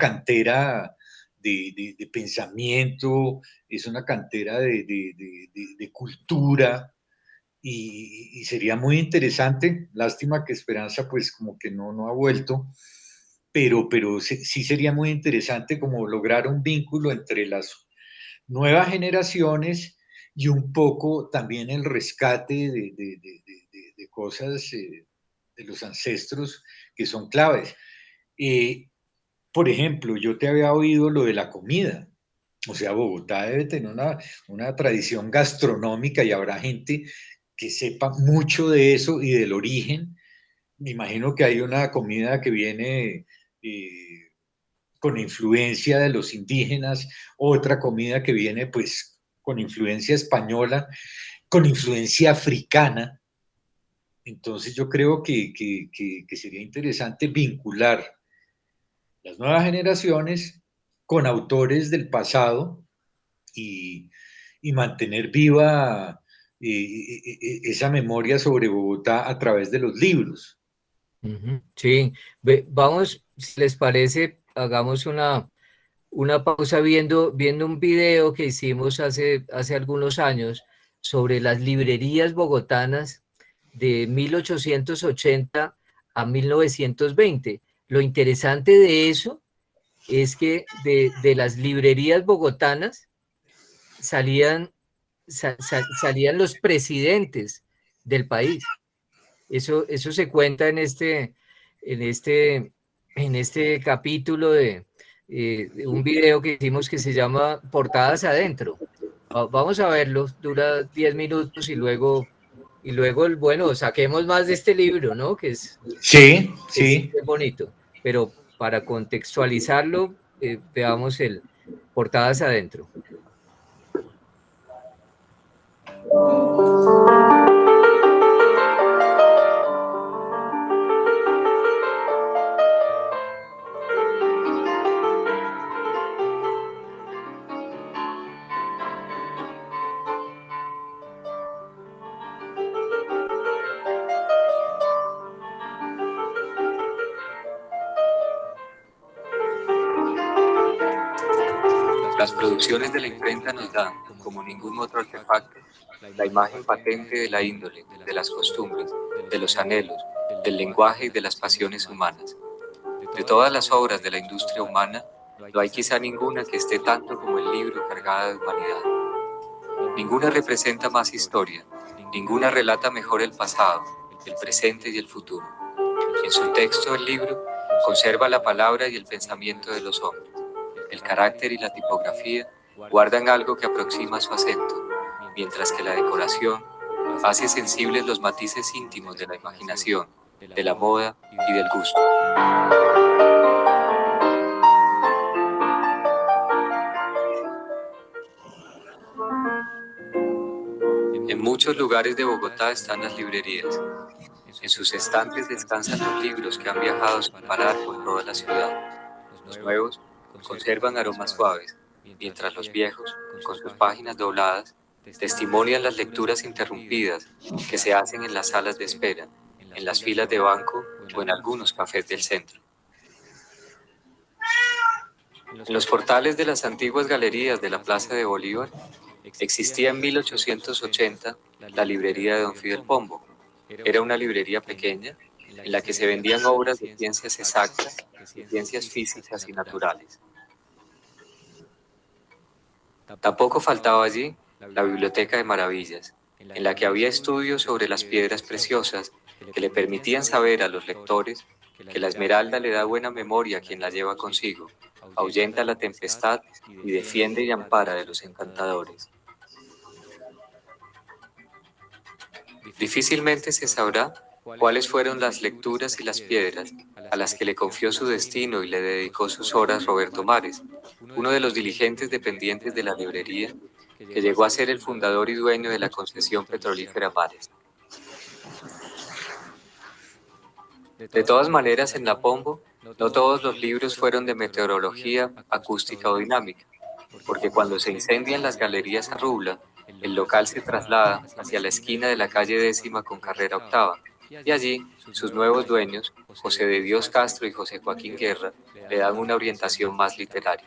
cantera de pensamiento, es una cantera de cultura y sería muy interesante, lástima que Esperanza pues como que no ha vuelto, pero sí sería muy interesante como lograr un vínculo entre las nuevas generaciones y un poco también el rescate de cosas de los ancestros que son claves. Por ejemplo, yo te había oído lo de la comida. O sea, Bogotá debe tener una tradición gastronómica y habrá gente que sepa mucho de eso y del origen. Me imagino que hay una comida que viene con influencia de los indígenas, otra comida que viene pues con influencia española, con influencia africana. Entonces yo creo que sería interesante vincular las nuevas generaciones con autores del pasado y, y mantener viva esa memoria sobre Bogotá a través de los libros. Sí, vamos, si les parece, hagamos una pausa viendo un video que hicimos hace algunos años sobre las librerías bogotanas de 1880 a 1920. Lo interesante de eso es que de las librerías bogotanas salían los presidentes del país. Eso se cuenta en este en este capítulo de un video que hicimos que se llama Portadas Adentro. Vamos a verlo, dura 10 minutos y luego, bueno, saquemos más de este libro, ¿no? Que es bonito, pero para contextualizarlo, veamos el Portadas Adentro. Las producciones de la imprenta nos dan, como ningún otro artefacto, la imagen patente de la índole, de las costumbres, de los anhelos, del lenguaje y de las pasiones humanas. De todas las obras de la industria humana, no hay quizá ninguna que esté tanto como el libro cargada de humanidad. Ninguna representa más historia, ninguna relata mejor el pasado, el presente y el futuro. En su texto, el libro conserva la palabra y el pensamiento de los hombres. El carácter y la tipografía guardan algo que aproxima su acento, mientras que la decoración hace sensibles los matices íntimos de la imaginación, de la moda y del gusto. En muchos lugares de Bogotá están las librerías. En sus estantes descansan los libros que han viajado sin parar por toda la ciudad. Los nuevos conservan aromas suaves, mientras los viejos, con sus páginas dobladas, testimonian las lecturas interrumpidas que se hacen en las salas de espera, en las filas de banco o en algunos cafés del centro. En los portales de las antiguas galerías de la Plaza de Bolívar existía en 1880 la librería de Don Fidel Pombo. Era una librería pequeña en la que se vendían obras de ciencias exactas, de ciencias físicas y naturales. Tampoco faltaba allí la Biblioteca de Maravillas, en la que había estudios sobre las piedras preciosas que le permitían saber a los lectores que la esmeralda le da buena memoria a quien la lleva consigo, ahuyenta la tempestad y defiende y ampara de los encantadores. Difícilmente se sabrá cuáles fueron las lecturas y las piedras a las que le confió su destino y le dedicó sus horas Roberto Mares, uno de los diligentes dependientes de la librería, que llegó a ser el fundador y dueño de la concesión petrolífera Mares. De todas maneras, en la Pombo, no todos los libros fueron de meteorología, acústica o dinámica, porque cuando se incendian las galerías a Rubla, el local se traslada hacia la esquina de la calle 10ª con carrera 8ª, y allí sus nuevos dueños, José de Dios Castro y José Joaquín Guerra, le dan una orientación más literaria.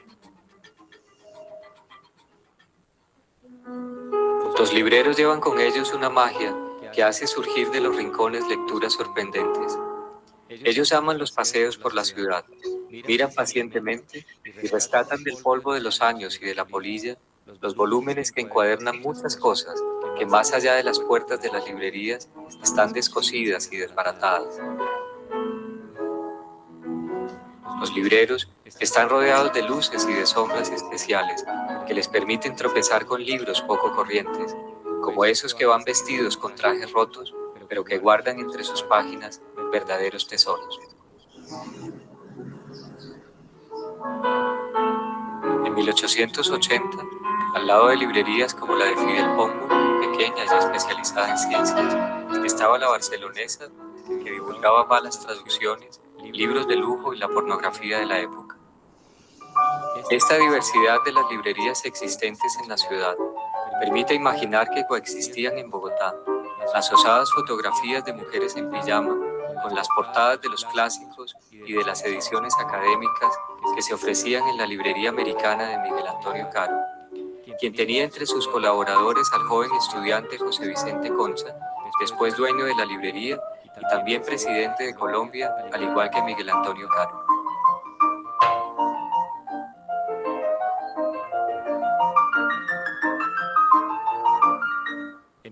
Los libreros llevan con ellos una magia que hace surgir de los rincones lecturas sorprendentes. Ellos aman los paseos por la ciudad, miran pacientemente y rescatan del polvo de los años y de la polilla los volúmenes que encuadernan muchas cosas que más allá de las puertas de las librerías están descosidas y desbaratadas. Los libreros están rodeados de luces y de sombras especiales que les permiten tropezar con libros poco corrientes, como esos que van vestidos con trajes rotos, pero que guardan entre sus páginas verdaderos tesoros. En 1880, al lado de librerías como la de Fidel Pombo, pequeña y especializada en ciencias, estaba la Barcelonesa, que divulgaba malas traducciones, libros de lujo y la pornografía de la época. Esta diversidad de las librerías existentes en la ciudad permite imaginar que coexistían en Bogotá las osadas fotografías de mujeres en pijama con las portadas de los clásicos y de las ediciones académicas que se ofrecían en la librería americana de Miguel Antonio Caro, quien tenía entre sus colaboradores al joven estudiante José Vicente Concha, después dueño de la librería y también presidente de Colombia, al igual que Miguel Antonio Caro.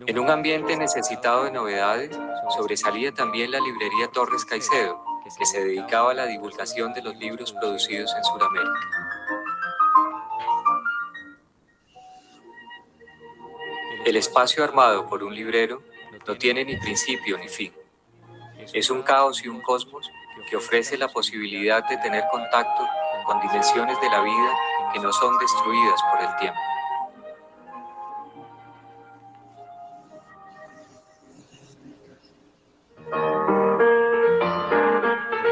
En un ambiente necesitado de novedades, sobresalía también la librería Torres Caicedo, que se dedicaba a la divulgación de los libros producidos en Sudamérica. El espacio armado por un librero no tiene ni principio ni fin. Es un caos y un cosmos que ofrece la posibilidad de tener contacto con dimensiones de la vida que no son destruidas por el tiempo.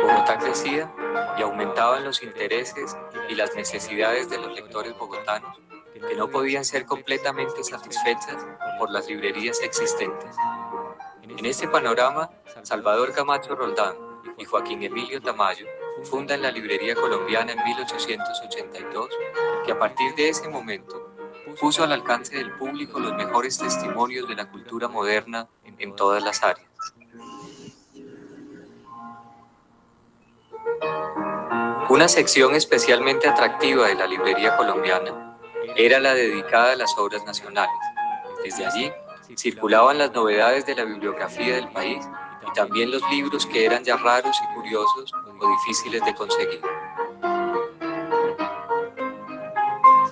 Bogotá crecía y aumentaban los intereses y las necesidades de los lectores bogotanos, que no podían ser completamente satisfechas por las librerías existentes. En este panorama, Salvador Camacho Roldán y Joaquín Emilio Tamayo fundan la Librería Colombiana en 1882, que a partir de ese momento puso al alcance del público los mejores testimonios de la cultura moderna en todas las áreas. Una sección especialmente atractiva de la Librería Colombiana era la dedicada a las obras nacionales. Desde allí circulaban las novedades de la bibliografía del país y también los libros que eran ya raros y curiosos o difíciles de conseguir.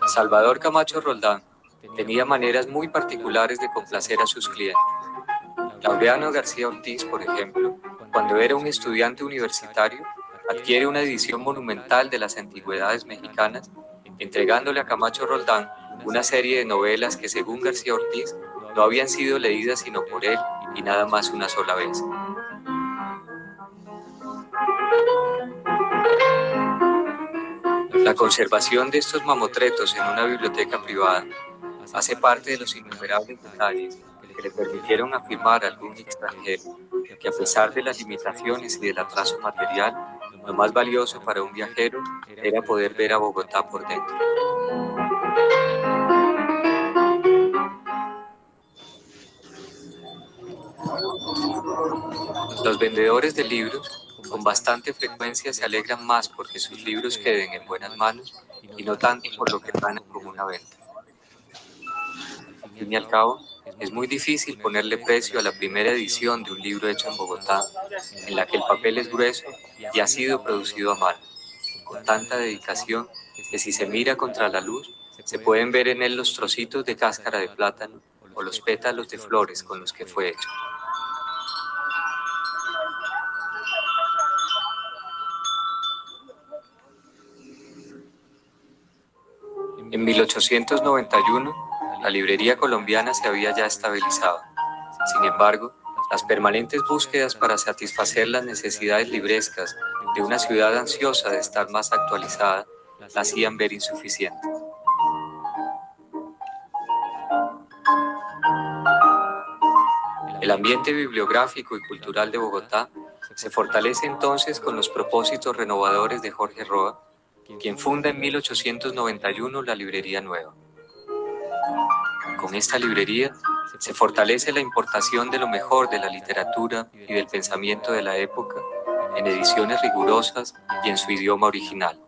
Salvador Camacho Roldán tenía maneras muy particulares de complacer a sus clientes. Laureano García Ortiz, por ejemplo, cuando era un estudiante universitario, adquiere una edición monumental de las antigüedades mexicanas, entregándole a Camacho Roldán una serie de novelas que, según García Ortiz, no habían sido leídas sino por él y nada más una sola vez. La conservación de estos mamotretos en una biblioteca privada hace parte de los innumerables detalles que le permitieron afirmar a algún extranjero que, a pesar de las limitaciones y del atraso material, lo más valioso para un viajero era poder ver a Bogotá por dentro. Los vendedores de libros con bastante frecuencia se alegran más porque sus libros queden en buenas manos y no tanto por lo que ganan como una venta. Al fin y al cabo, es muy difícil ponerle precio a la primera edición de un libro hecho en Bogotá, en la que el papel es grueso y ha sido producido a mano, con tanta dedicación que, si se mira contra la luz, se pueden ver en él los trocitos de cáscara de plátano o los pétalos de flores con los que fue hecho. En 1891, la Librería Colombiana se había ya estabilizado. Sin embargo, las permanentes búsquedas para satisfacer las necesidades librescas de una ciudad ansiosa de estar más actualizada la hacían ver insuficiente. El ambiente bibliográfico y cultural de Bogotá se fortalece entonces con los propósitos renovadores de Jorge Roa, quien funda en 1891 la Librería Nueva. Con esta librería se fortalece la importación de lo mejor de la literatura y del pensamiento de la época, en ediciones rigurosas y en su idioma original.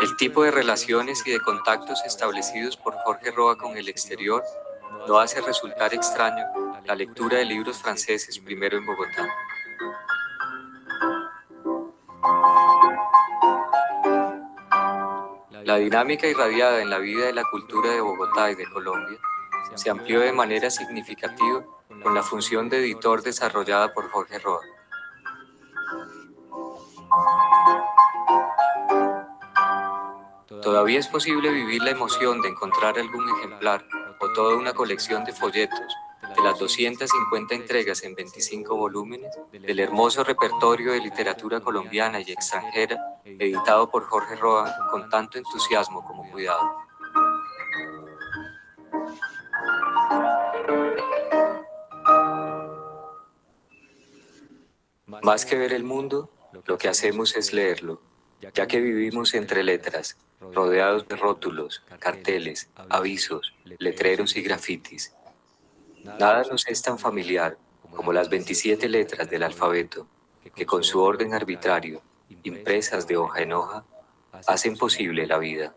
El tipo de relaciones y de contactos establecidos por Jorge Roa con el exterior no hace resultar extraño la lectura de libros franceses primero en Bogotá. La dinámica irradiada en la vida de la cultura de Bogotá y de Colombia se amplió de manera significativa con la función de editor desarrollada por Jorge Roa. Todavía es posible vivir la emoción de encontrar algún ejemplar o toda una colección de folletos de las 250 entregas en 25 volúmenes del hermoso repertorio de literatura colombiana y extranjera editado por Jorge Roa con tanto entusiasmo como cuidado. Más que ver el mundo, lo que hacemos es leerlo, ya que vivimos entre letras, rodeados de rótulos, carteles, avisos, letreros y grafitis. Nada nos es tan familiar como las 27 letras del alfabeto, que con su orden arbitrario, impresas de hoja en hoja, hacen posible la vida.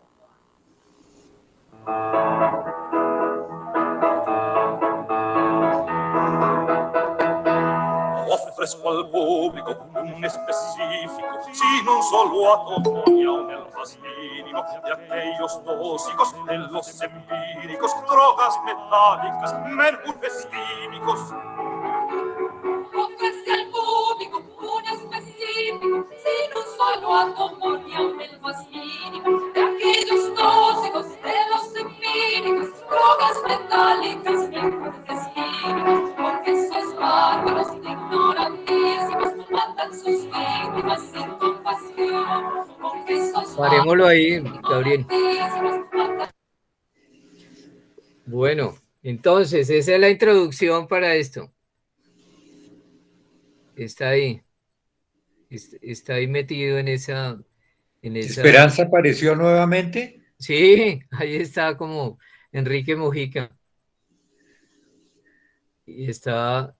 fresco al pubblico, un específico, sin un solo átomo ni aun el más mínimo de aquellos tóxicos, de los empíricos, drogas metálicas, mercurios químicos. Ofrece al público un específico, sin un solo átomo ni aun el más mínimo de aquellos tóxicos, de los empíricos, drogas metálicas, mercurios químicos, porque esos bárbaros ignorantísimos matan sus víctimas sin compasión, porque esos Parémoslo ahí, Gabriel. matan. Bueno, entonces, esa es la introducción para esto. Está ahí. Está ahí metido en esa... ¿Esperanza apareció nuevamente? Sí, ahí está como Enrique Mojica. Y está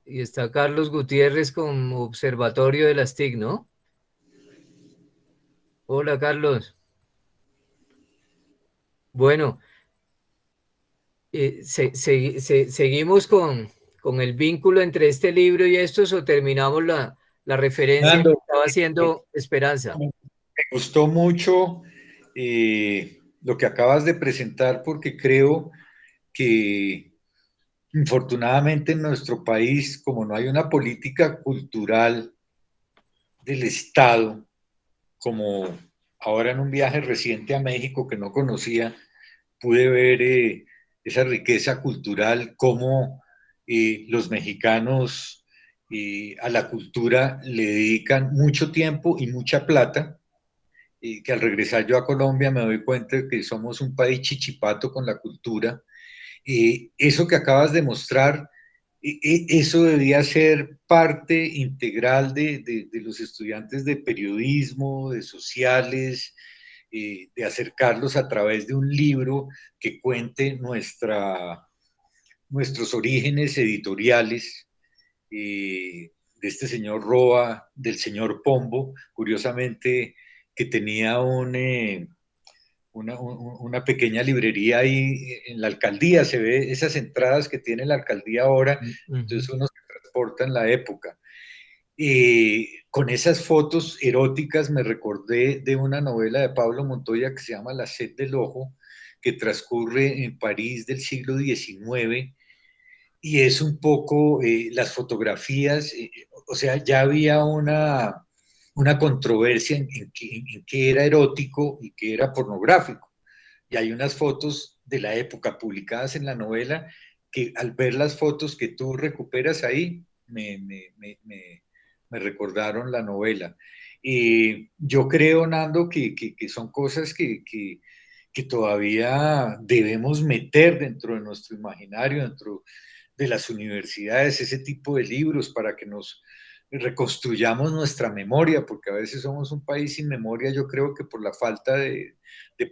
Carlos Gutiérrez con Observatorio de las TIC, ¿no? Hola, Carlos. Bueno, ¿seguimos con el vínculo entre este libro y estos o terminamos la referencia Nando, que estaba haciendo Esperanza? me gustó mucho lo que acabas de presentar porque creo que infortunadamente en nuestro país, como no hay una política cultural del Estado, como ahora en un viaje reciente a México que no conocía, pude ver esa riqueza cultural, cómo los mexicanos a la cultura le dedican mucho tiempo y mucha plata, y que al regresar yo a Colombia me doy cuenta de que somos un país chichipato con la cultura. Eso que acabas de mostrar, eso debía ser parte integral de los estudiantes de periodismo, de sociales, de acercarlos a través de un libro que cuente nuestros orígenes editoriales, de este señor Roa, del señor Pombo, curiosamente que tenía una pequeña librería ahí en la alcaldía, se ve esas entradas que tiene la alcaldía ahora, entonces uno se transporta en la época. Con esas fotos eróticas me recordé de una novela de Pablo Montoya que se llama La sed del ojo, que transcurre en París del siglo XIX, y es un poco las fotografías, o sea, ya había una controversia en qué era erótico y qué era pornográfico. Y hay unas fotos de la época publicadas en la novela que al ver las fotos que tú recuperas ahí, me recordaron la novela. Yo creo, Nando, que son cosas que todavía debemos meter dentro de nuestro imaginario, dentro de las universidades, ese tipo de libros para que nos reconstruyamos nuestra memoria, porque a veces somos un país sin memoria, yo creo que por la falta de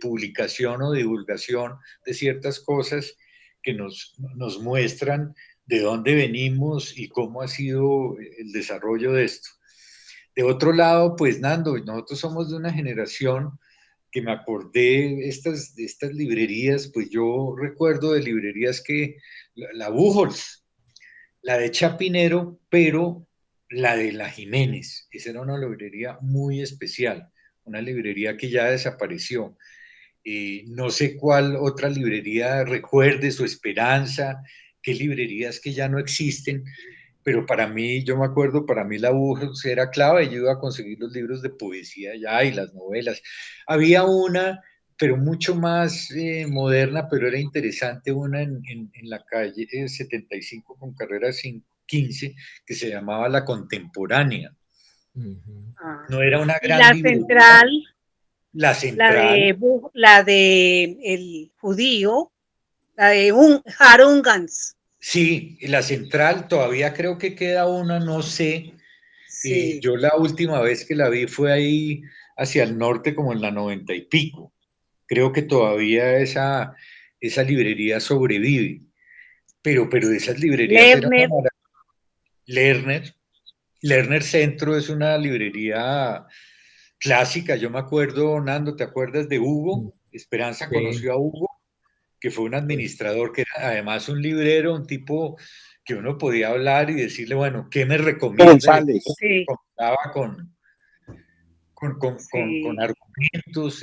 publicación o divulgación de ciertas cosas que nos muestran de dónde venimos y cómo ha sido el desarrollo de esto. De otro lado, pues Nando, nosotros somos de una generación que me acordé de estas librerías, pues yo recuerdo de librerías que, la Buchholz, la de Chapinero, pero la de la Jiménez, esa era una librería muy especial, una librería que ya desapareció. No sé cuál otra librería recuerde su Esperanza, qué librerías que ya no existen, pero para mí, yo me acuerdo, para mí la Buchholz era clave, yo iba a conseguir los libros de poesía ya y las novelas. Había una, pero mucho más moderna, pero era interesante, una en la calle 75 con carrera 15, que se llamaba La Contemporánea. No era una gran la librería. Central, La Central. la de el judío, la de Harungans. Sí, la Central todavía creo que queda una, no sé. Sí. Yo la última vez que la vi fue ahí hacia el norte, como en la 90 y pico. Creo que todavía esa librería sobrevive. Pero esas librerías eran una maravilla. Lerner Centro es una librería clásica. Yo me acuerdo, Nando, ¿te acuerdas de Hugo? Esperanza Sí. conoció a Hugo, que fue un administrador, que era además un librero, un tipo que uno podía hablar y decirle, bueno, ¿qué me recomienda? González. Sí, Contaba con sí. argumentos,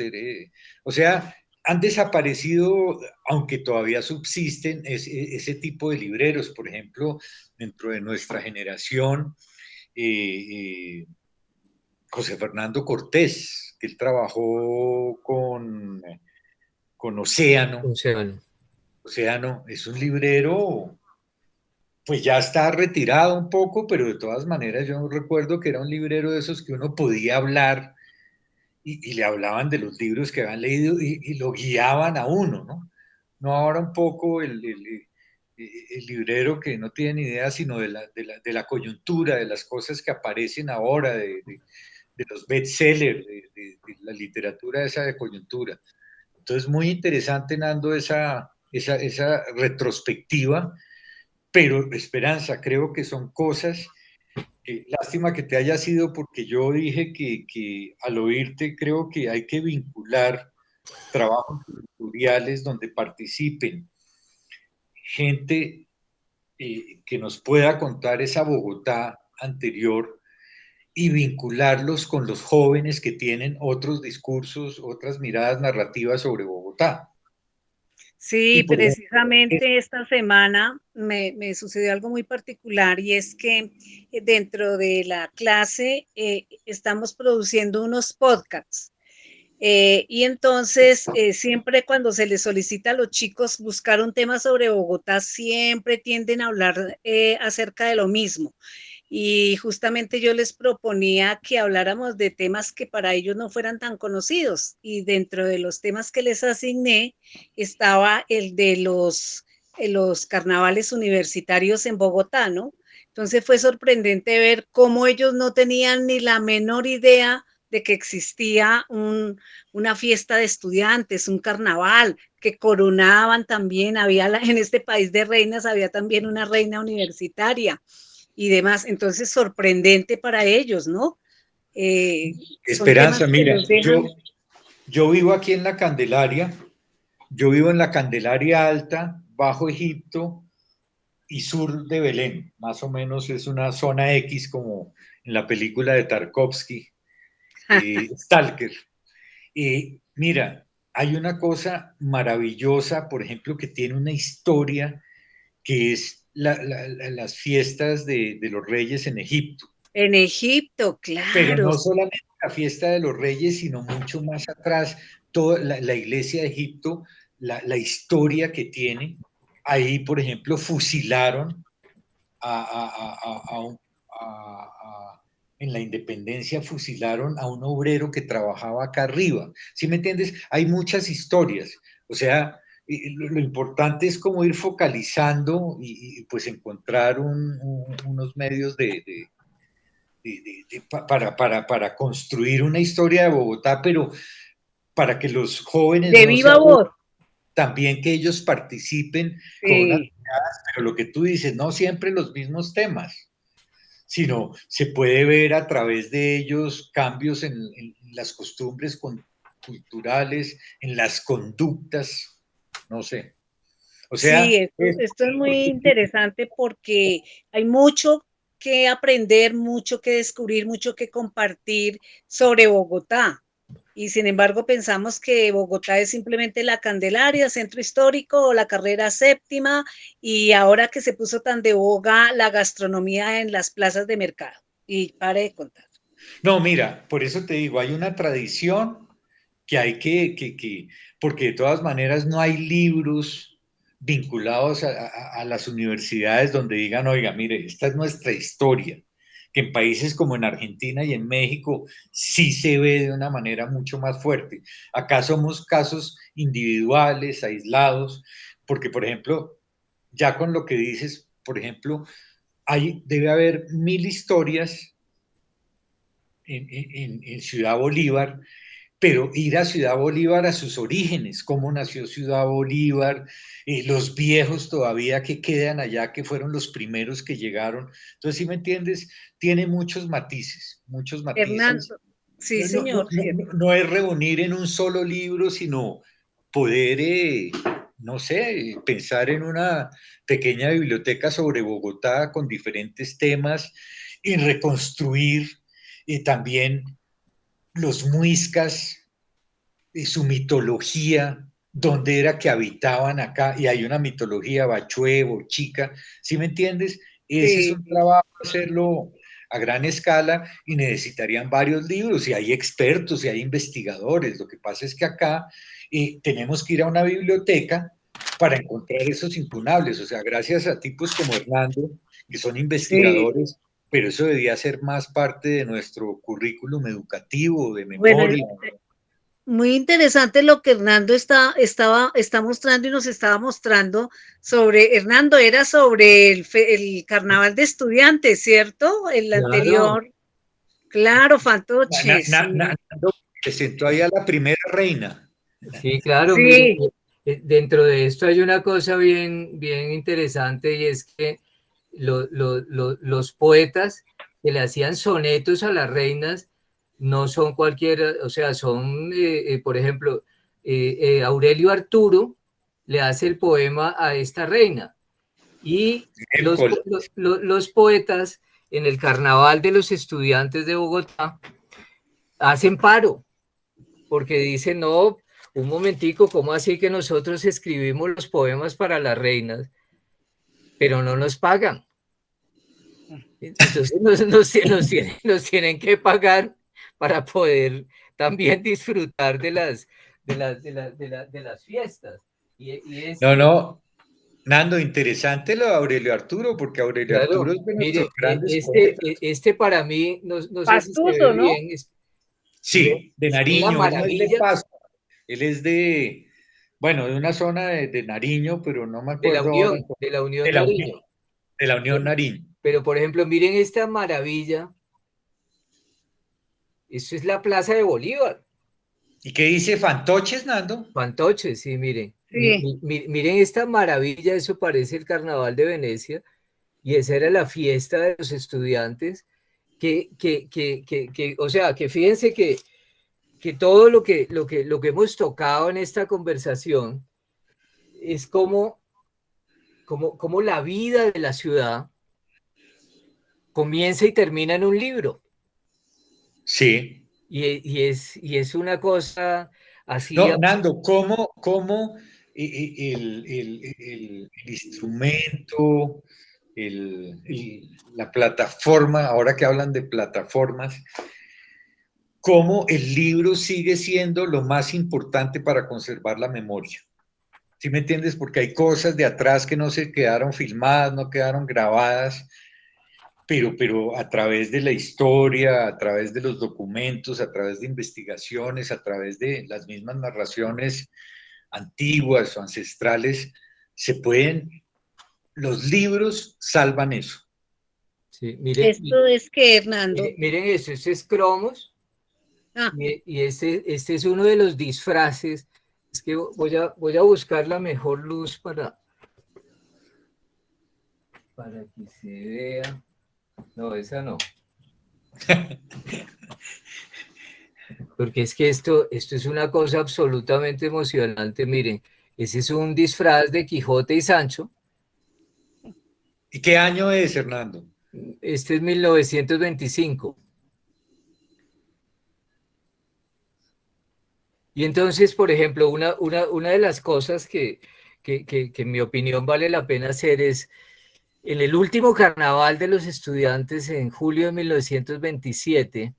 o sea, han desaparecido, aunque todavía subsisten ese tipo de libreros. Por ejemplo, dentro de nuestra generación, José Fernando Cortés, que él trabajó con Océano. Océano es un librero, pues ya está retirado un poco, pero de todas maneras yo recuerdo que era un librero de esos que uno podía hablar y le hablaban de los libros que habían leído y lo guiaban a uno, ¿no? No ahora un poco el librero que no tiene ni idea sino de la coyuntura, de las cosas que aparecen ahora, de los bestsellers, de la literatura esa de coyuntura. Entonces, muy interesante, Nando, esa retrospectiva, pero Esperanza, creo que son cosas, lástima que te haya sido, porque yo dije que al oírte creo que hay que vincular trabajos editoriales donde participen gente que nos pueda contar esa Bogotá anterior y vincularlos con los jóvenes que tienen otros discursos, otras miradas narrativas sobre Bogotá. Sí, precisamente esta semana me sucedió algo muy particular y es que dentro de la clase estamos produciendo unos podcasts. Y entonces, siempre cuando se les solicita a los chicos buscar un tema sobre Bogotá, siempre tienden a hablar acerca de lo mismo. Y justamente yo les proponía que habláramos de temas que para ellos no fueran tan conocidos. Y dentro de los temas que les asigné estaba el de los carnavales universitarios en Bogotá, ¿no? Entonces fue sorprendente ver cómo ellos no tenían ni la menor idea de que existía una fiesta de estudiantes, un carnaval, que coronaban también, en este país de reinas había también una reina universitaria y demás. Entonces, sorprendente para ellos, ¿no? Esperanza, mira, yo vivo aquí en la Candelaria, yo vivo en la Candelaria Alta, Bajo Egipto y sur de Belén, más o menos es una zona X como en la película de Tarkovsky, Stalker. Mira, hay una cosa maravillosa, por ejemplo, que tiene una historia que es las fiestas de los reyes en Egipto. En Egipto, claro. Pero no solamente la fiesta de los reyes, sino mucho más atrás, toda la iglesia de Egipto, la historia que tiene. Ahí, por ejemplo, fusilaron en la independencia fusilaron a un obrero que trabajaba acá arriba. ¿Sí me entiendes? Hay muchas historias. O sea, lo importante es como ir focalizando y pues encontrar unos medios para construir una historia de Bogotá, pero para que los jóvenes de viva voz. También que ellos participen con unas miradas, pero lo que tú dices, no siempre los mismos temas, sino se puede ver a través de ellos cambios en las costumbres culturales, en las conductas, no sé. O sea, sí, esto es muy interesante porque hay mucho que aprender, mucho que descubrir, mucho que compartir sobre Bogotá. Y sin embargo pensamos que Bogotá es simplemente la Candelaria, centro histórico, o la carrera séptima, y ahora que se puso tan de boga la gastronomía en las plazas de mercado. Y pare de contar. No, mira, por eso te digo, hay una tradición que hay porque de todas maneras no hay libros vinculados a las universidades donde digan, oiga, mire, esta es nuestra historia, que en países como en Argentina y en México sí se ve de una manera mucho más fuerte. Acá somos casos individuales, aislados, porque, por ejemplo, ya con lo que dices, por ejemplo, debe haber 1000 historias en Ciudad Bolívar, pero ir a Ciudad Bolívar a sus orígenes, cómo nació Ciudad Bolívar, los viejos todavía que quedan allá, que fueron los primeros que llegaron. Entonces, ¿sí me entiendes? Tiene muchos matices, muchos matices. Hernando, sí, señor. No es reunir en un solo libro, sino poder no sé, pensar en una pequeña biblioteca sobre Bogotá con diferentes temas y reconstruir también los muiscas, su mitología, dónde era que habitaban acá, y hay una mitología Bachué, Bochica, ¿sí me entiendes? Ese es Sí. un trabajo hacerlo a gran escala y necesitarían varios libros y hay expertos y hay investigadores. Lo que pasa es que acá tenemos que ir a una biblioteca para encontrar esos incunables, o sea, gracias a tipos como Hernando, que son investigadores, pero eso debería ser más parte de nuestro currículum educativo, de Bueno, memoria. muy interesante lo que Hernando está mostrando y nos estaba mostrando sobre, Hernando, era sobre el carnaval de estudiantes, ¿cierto? El Claro. anterior. Claro, fantoches. Nando presentó ahí a la primera reina. Sí, claro, Sí. mire, dentro de esto hay una cosa bien, bien interesante y es que los poetas que le hacían sonetos a las reinas no son cualquiera, o sea, son, por ejemplo, Aurelio Arturo le hace el poema a esta reina y los poetas en el Carnaval de los Estudiantes de Bogotá hacen paro porque dicen, no, un momentico, ¿cómo así que nosotros escribimos los poemas para las reinas, pero no nos pagan? Entonces nos tienen que pagar para poder también disfrutar de las fiestas. No, Nando, interesante lo de Aurelio Arturo, porque Aurelio Claro, Arturo es de mire, nuestros grandes poetas. este para mí, no sé si se Pastuso, ve ¿no? bien, Sí, de es una Nariño, él no es de maravilla Pasto, él es de, bueno, de una zona de Nariño, pero no me acuerdo ahora, de la Unión de la Nariño. Unión, de la Unión Nariño. Pero, por ejemplo, miren esta maravilla. Eso es la Plaza de Bolívar. ¿Y qué dice Fantoches, Nando? Fantoches, sí, miren. Sí. Miren esta maravilla, eso parece el Carnaval de Venecia, y esa era la fiesta de los estudiantes, o sea, que fíjense que todo lo que hemos tocado en esta conversación es como la vida de la ciudad comienza y termina en un libro. Sí. Y es una cosa así. No, Nando, ¿cómo el instrumento, la plataforma, ahora que hablan de plataformas, cómo el libro sigue siendo lo más importante para conservar la memoria? ¿Sí me entiendes? Porque hay cosas de atrás que no se quedaron filmadas, no quedaron grabadas, pero a través de la historia, a través de los documentos, a través de investigaciones, a través de las mismas narraciones antiguas o ancestrales, los libros salvan eso. Sí, miren, Esto es que, Hernando. miren eso, este es cromos. Ah. Y este es uno de los disfraces. Es que voy a buscar la mejor luz para que se vea. No, esa no. Porque es que esto es una cosa absolutamente emocionante. Miren, ese es un disfraz de Quijote y Sancho. ¿Y qué año es, Hernando? Este es 1925. Y entonces, por ejemplo, una de las cosas que en mi opinión vale la pena hacer es, en el último carnaval de los estudiantes en julio de 1927,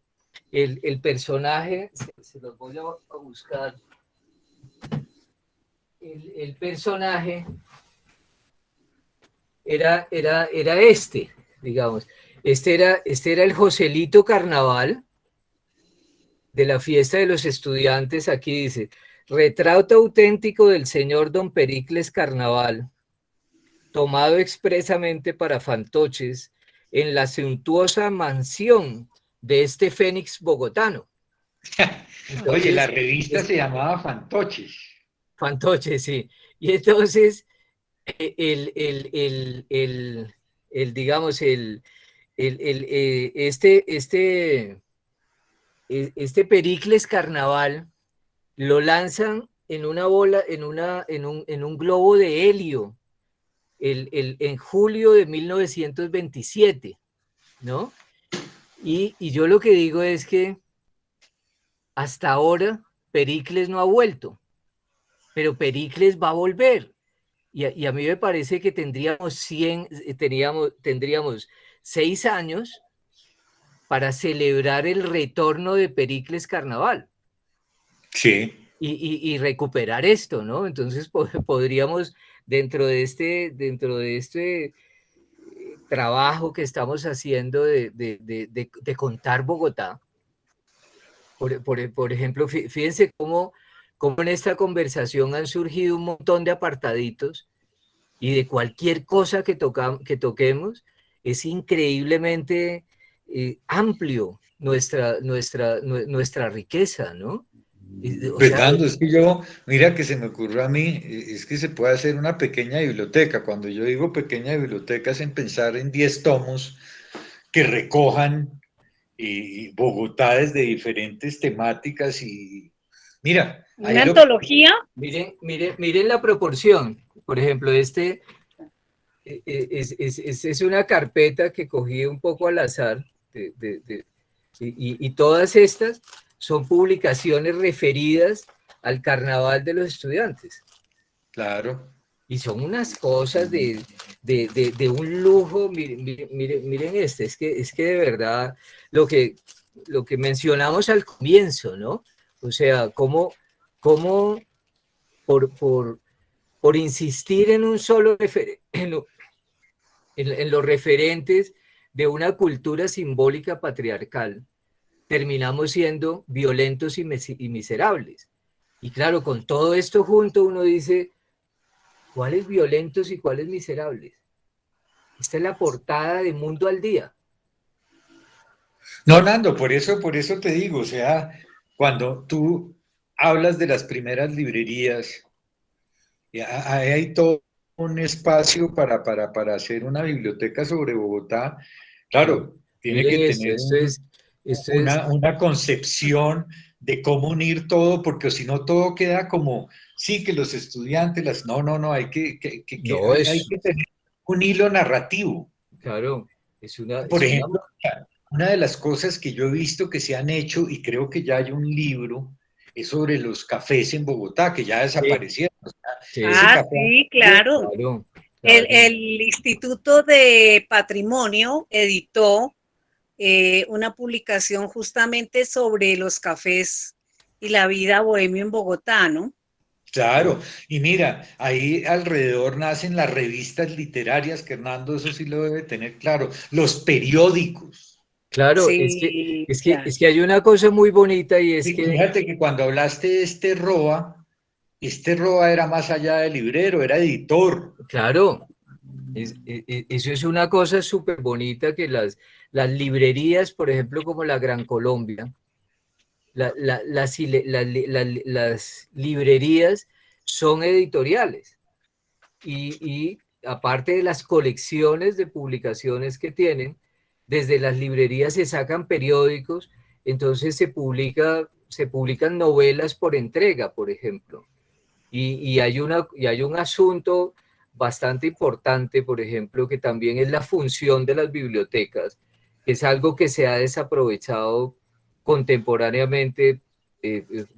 el personaje, se los voy a buscar, el personaje era este, digamos, este era el Joselito Carnaval de la fiesta de los estudiantes. Aquí dice, retrato auténtico del señor Don Pericles Carnaval, tomado expresamente para fantoches en la suntuosa mansión de este Fénix bogotano. Entonces, oye, la revista se llamaba Fantoches. Fantoches, sí. Y entonces, digamos, este Pericles Carnaval lo lanzan en una bola, en un globo de helio, en julio de 1927, ¿no? Y yo lo que digo es que hasta ahora Pericles no ha vuelto, pero Pericles va a volver. Y a mí me parece que tendríamos 6 años para celebrar el retorno de Pericles Carnaval. Sí. Y recuperar esto, ¿no? Entonces podríamos, dentro de este trabajo que estamos haciendo de contar Bogotá, por ejemplo, fíjense cómo en esta conversación han surgido un montón de apartaditos y de cualquier cosa que toquemos es increíblemente amplio nuestra riqueza, ¿no? O sea, Fernando, es que yo, mira que se me ocurrió a mí, es que se puede hacer una pequeña biblioteca. Cuando yo digo pequeña biblioteca es en pensar en 10 tomos que recojan Bogotá desde diferentes temáticas y mira, ¿Una antología? Miren la proporción. Por ejemplo, es una carpeta que cogí un poco al azar y todas estas son publicaciones referidas al Carnaval de los Estudiantes. Claro. Y son unas cosas de un lujo. Miren es que de verdad lo que mencionamos al comienzo, ¿no? O sea, cómo por insistir en un solo en los referentes de una cultura simbólica patriarcal, terminamos siendo violentos y miserables. Y claro, con todo esto junto uno dice, ¿cuáles violentos y cuáles miserables? Esta es la portada de Mundo al Día. No, Nando, por eso te digo, o sea, cuando tú hablas de las primeras librerías, hay todo un espacio para hacer una biblioteca sobre Bogotá. Claro, tiene Miren que esto, tener una concepción de cómo unir todo, porque si no todo queda como, sí, que los estudiantes, no, hay que tener un hilo narrativo. Claro, Por ejemplo, una de las cosas que yo he visto que se han hecho, y creo que ya hay un libro, es sobre los cafés en Bogotá, que ya desaparecieron. Sí, claro. El Instituto de Patrimonio editó una publicación justamente sobre los cafés y la vida bohemia en Bogotá, ¿no? Claro, y mira, ahí alrededor nacen las revistas literarias, que Hernando eso sí lo debe tener claro, los periódicos. Claro, sí, es que hay una cosa muy bonita y es que... Fíjate que cuando hablaste de este Roa era más allá de librero, era editor. Claro, eso es una cosa súper bonita que las librerías, por ejemplo, como la Gran Colombia, las librerías son editoriales y aparte de las colecciones de publicaciones que tienen, desde las librerías se sacan periódicos, entonces se publican novelas por entrega, por ejemplo. Y hay un asunto bastante importante, por ejemplo, que también es la función de las bibliotecas, que es algo que se ha desaprovechado contemporáneamente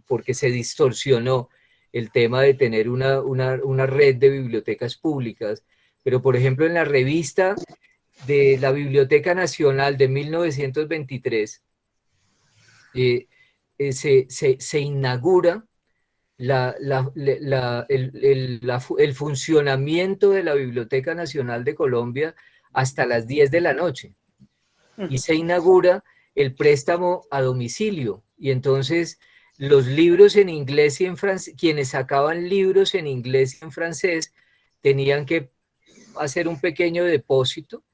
porque se distorsionó el tema de tener una red de bibliotecas públicas. Pero, por ejemplo, en la revista de la Biblioteca Nacional de 1923, se inaugura el funcionamiento de la Biblioteca Nacional de Colombia hasta las 10 de la noche. Y se inaugura el préstamo a domicilio. Y entonces los libros en inglés y en francés, quienes sacaban libros en inglés y en francés, tenían que hacer un pequeño depósito.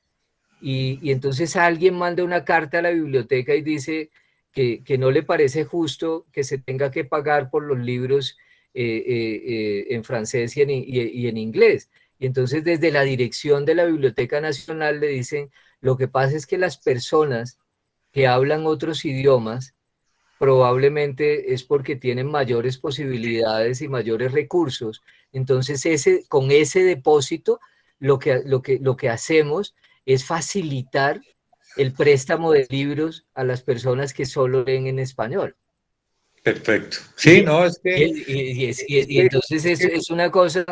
Y entonces alguien manda una carta a la biblioteca y dice que no le parece justo que se tenga que pagar por los libros en francés y en inglés. Y entonces desde la dirección de la Biblioteca Nacional le dicen, lo que pasa es que las personas que hablan otros idiomas probablemente es porque tienen mayores posibilidades y mayores recursos. Entonces, con ese depósito, lo que hacemos es facilitar el préstamo de libros a las personas que solo leen en español. Perfecto. Sí, no, es que... Y entonces es una cosa...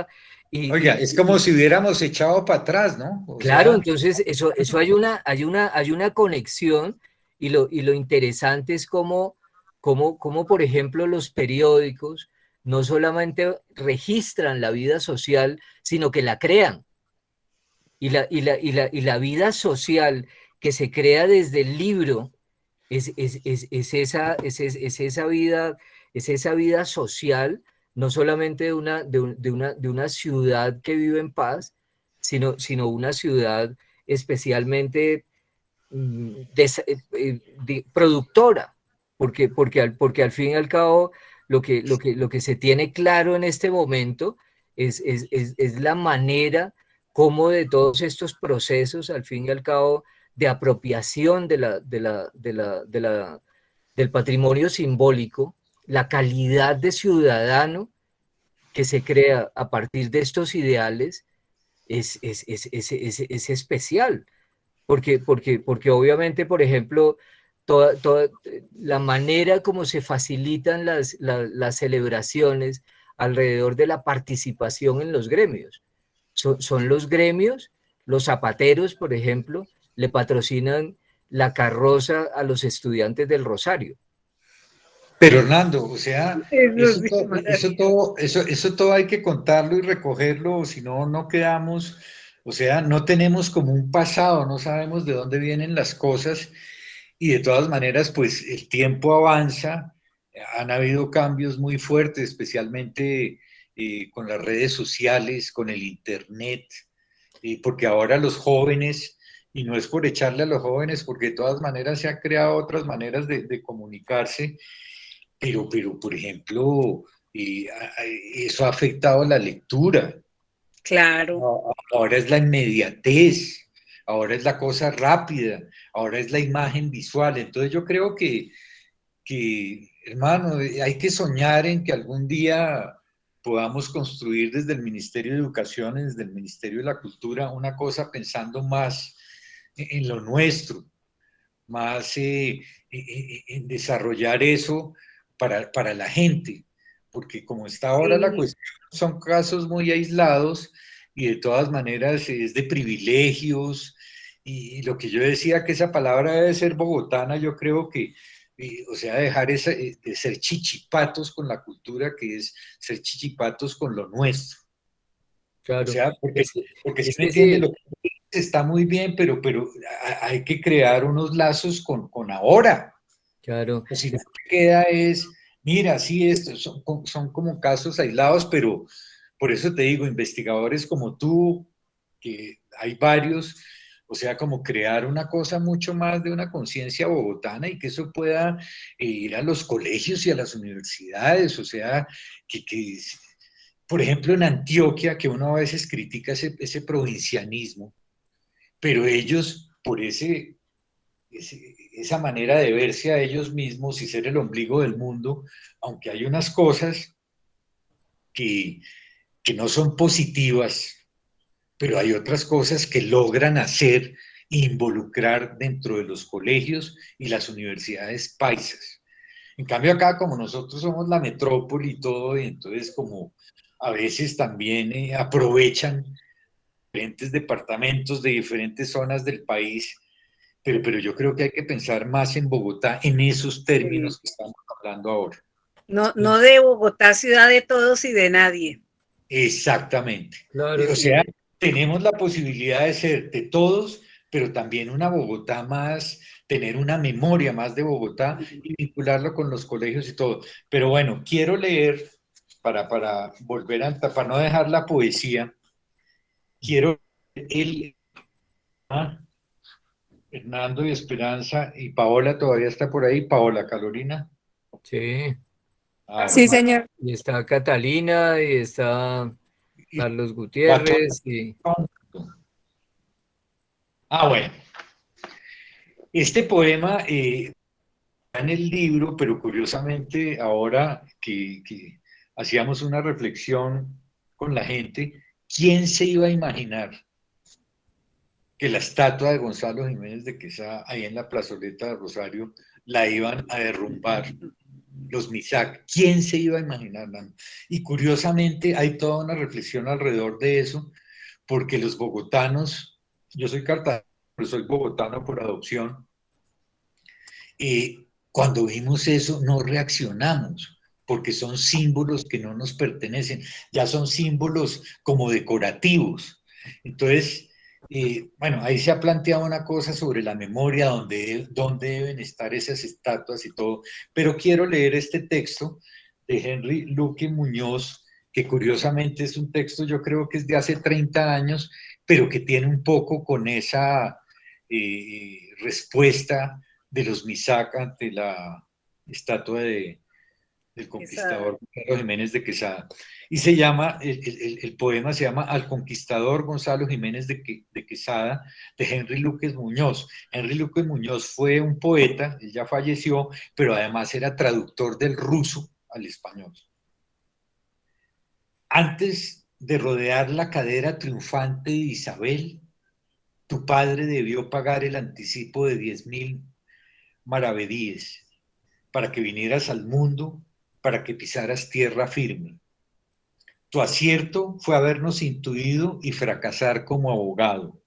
Oiga, es como si hubiéramos echado para atrás, ¿no? O Claro, sea, entonces eso hay una conexión, y lo interesante es cómo, por ejemplo, los periódicos no solamente registran la vida social, sino que la crean. Y la vida social que se crea desde el libro es esa vida social, no solamente de una ciudad que vive en paz, sino una ciudad especialmente productora, porque al fin y al cabo lo que se tiene claro en este momento es la manera como de todos estos procesos, al fin y al cabo, de apropiación del patrimonio simbólico, la calidad de ciudadano que se crea a partir de estos ideales es especial, porque obviamente, por ejemplo, toda la manera como se facilitan las celebraciones alrededor de la participación en los gremios. Son los gremios, los zapateros, por ejemplo, le patrocinan la carroza a los estudiantes del Rosario. pero Hernando, o sea, Eso sí, eso todo hay que contarlo y recogerlo, o si no, no quedamos, o sea, no tenemos como un pasado, no sabemos de dónde vienen las cosas, y de todas maneras, pues el tiempo avanza, han habido cambios muy fuertes, especialmente con las redes sociales, con el internet, porque ahora los jóvenes, y no es por echarle a los jóvenes, porque de todas maneras se han creado otras maneras de comunicarse, pero, por ejemplo, eso ha afectado la lectura. claro. Ahora es la inmediatez, ahora es la cosa rápida, ahora es la imagen visual. Entonces yo creo hermano, hay que soñar en que algún día podamos construir desde el Ministerio de Educación, desde el Ministerio de la Cultura, una cosa pensando más en lo nuestro, más en desarrollar eso para la gente, porque como está ahora la cuestión, son casos muy aislados y de todas maneras es de privilegios, y lo que yo decía que esa palabra debe ser bogotana, yo creo que, o sea, dejar de ser chichipatos con la cultura, que es ser chichipatos con lo nuestro. Claro. O sea, porque si Es me entiende, decir, lo que está muy bien, pero hay que crear unos lazos con ahora. claro, O si no, lo que queda es, mira, sí, estos son como casos aislados, pero por eso te digo, investigadores como tú, que hay varios, o sea, como crear una cosa mucho más de una conciencia bogotana, y que eso pueda ir a los colegios y a las universidades, o sea, por ejemplo, en Antioquia, que uno a veces critica ese provincianismo, pero ellos, por esa manera de verse a ellos mismos y ser el ombligo del mundo, aunque hay unas cosas que no son positivas, pero hay otras cosas que logran hacer e involucrar dentro de los colegios y las universidades paisas. En cambio acá, como nosotros somos la metrópoli y todo, y entonces como a veces también aprovechan diferentes departamentos de diferentes zonas del país, pero yo creo que hay que pensar más en Bogotá en esos términos que estamos hablando ahora. No de Bogotá, ciudad de todos y de nadie. Exactamente. claro, O sea, tenemos la posibilidad de ser de todos, pero también una Bogotá más, tener una memoria más de Bogotá y vincularlo con los colegios y todo. Pero bueno, quiero leer, para volver para no dejar la poesía, quiero leer Hernando y Esperanza, y Paola todavía está por ahí. Paola, Carolina. sí. Sí, señor. Y está Catalina, y está Carlos Va Gutiérrez, y bueno. Este poema en el libro, pero curiosamente ahora que hacíamos una reflexión con la gente, ¿quién se iba a imaginar que la estatua de Gonzalo Jiménez de Quesada, ahí en la plazoleta de Rosario, la iban a derrumbar los MISAC? ¿Quién se iba a imaginar, Nando? Y curiosamente hay toda una reflexión alrededor de eso, porque los bogotanos, yo soy cartagenero, pero soy bogotano por adopción, cuando vimos eso no reaccionamos, porque son símbolos que no nos pertenecen, ya son símbolos como decorativos. Entonces, bueno, ahí se ha planteado una cosa sobre la memoria, dónde deben estar esas estatuas y todo, pero quiero leer este texto de Henry Luque Muñoz, que curiosamente es un texto, yo creo que es de hace 30 años, pero que tiene un poco con esa respuesta de los MISAC ante la estatua del conquistador Gonzalo Jiménez de Quesada. Y se llama, el poema se llama Al conquistador Gonzalo Jiménez de Quesada, de Henry Luque Muñoz. Henry Luque Muñoz fue un poeta, él ya falleció, pero además era traductor del ruso al español. Antes de rodear la cadera triunfante de Isabel, tu padre debió pagar el anticipo de 10.000 maravedíes para que vinieras al mundo, para que pisaras tierra firme. Tu acierto fue habernos intuido y fracasar como abogado.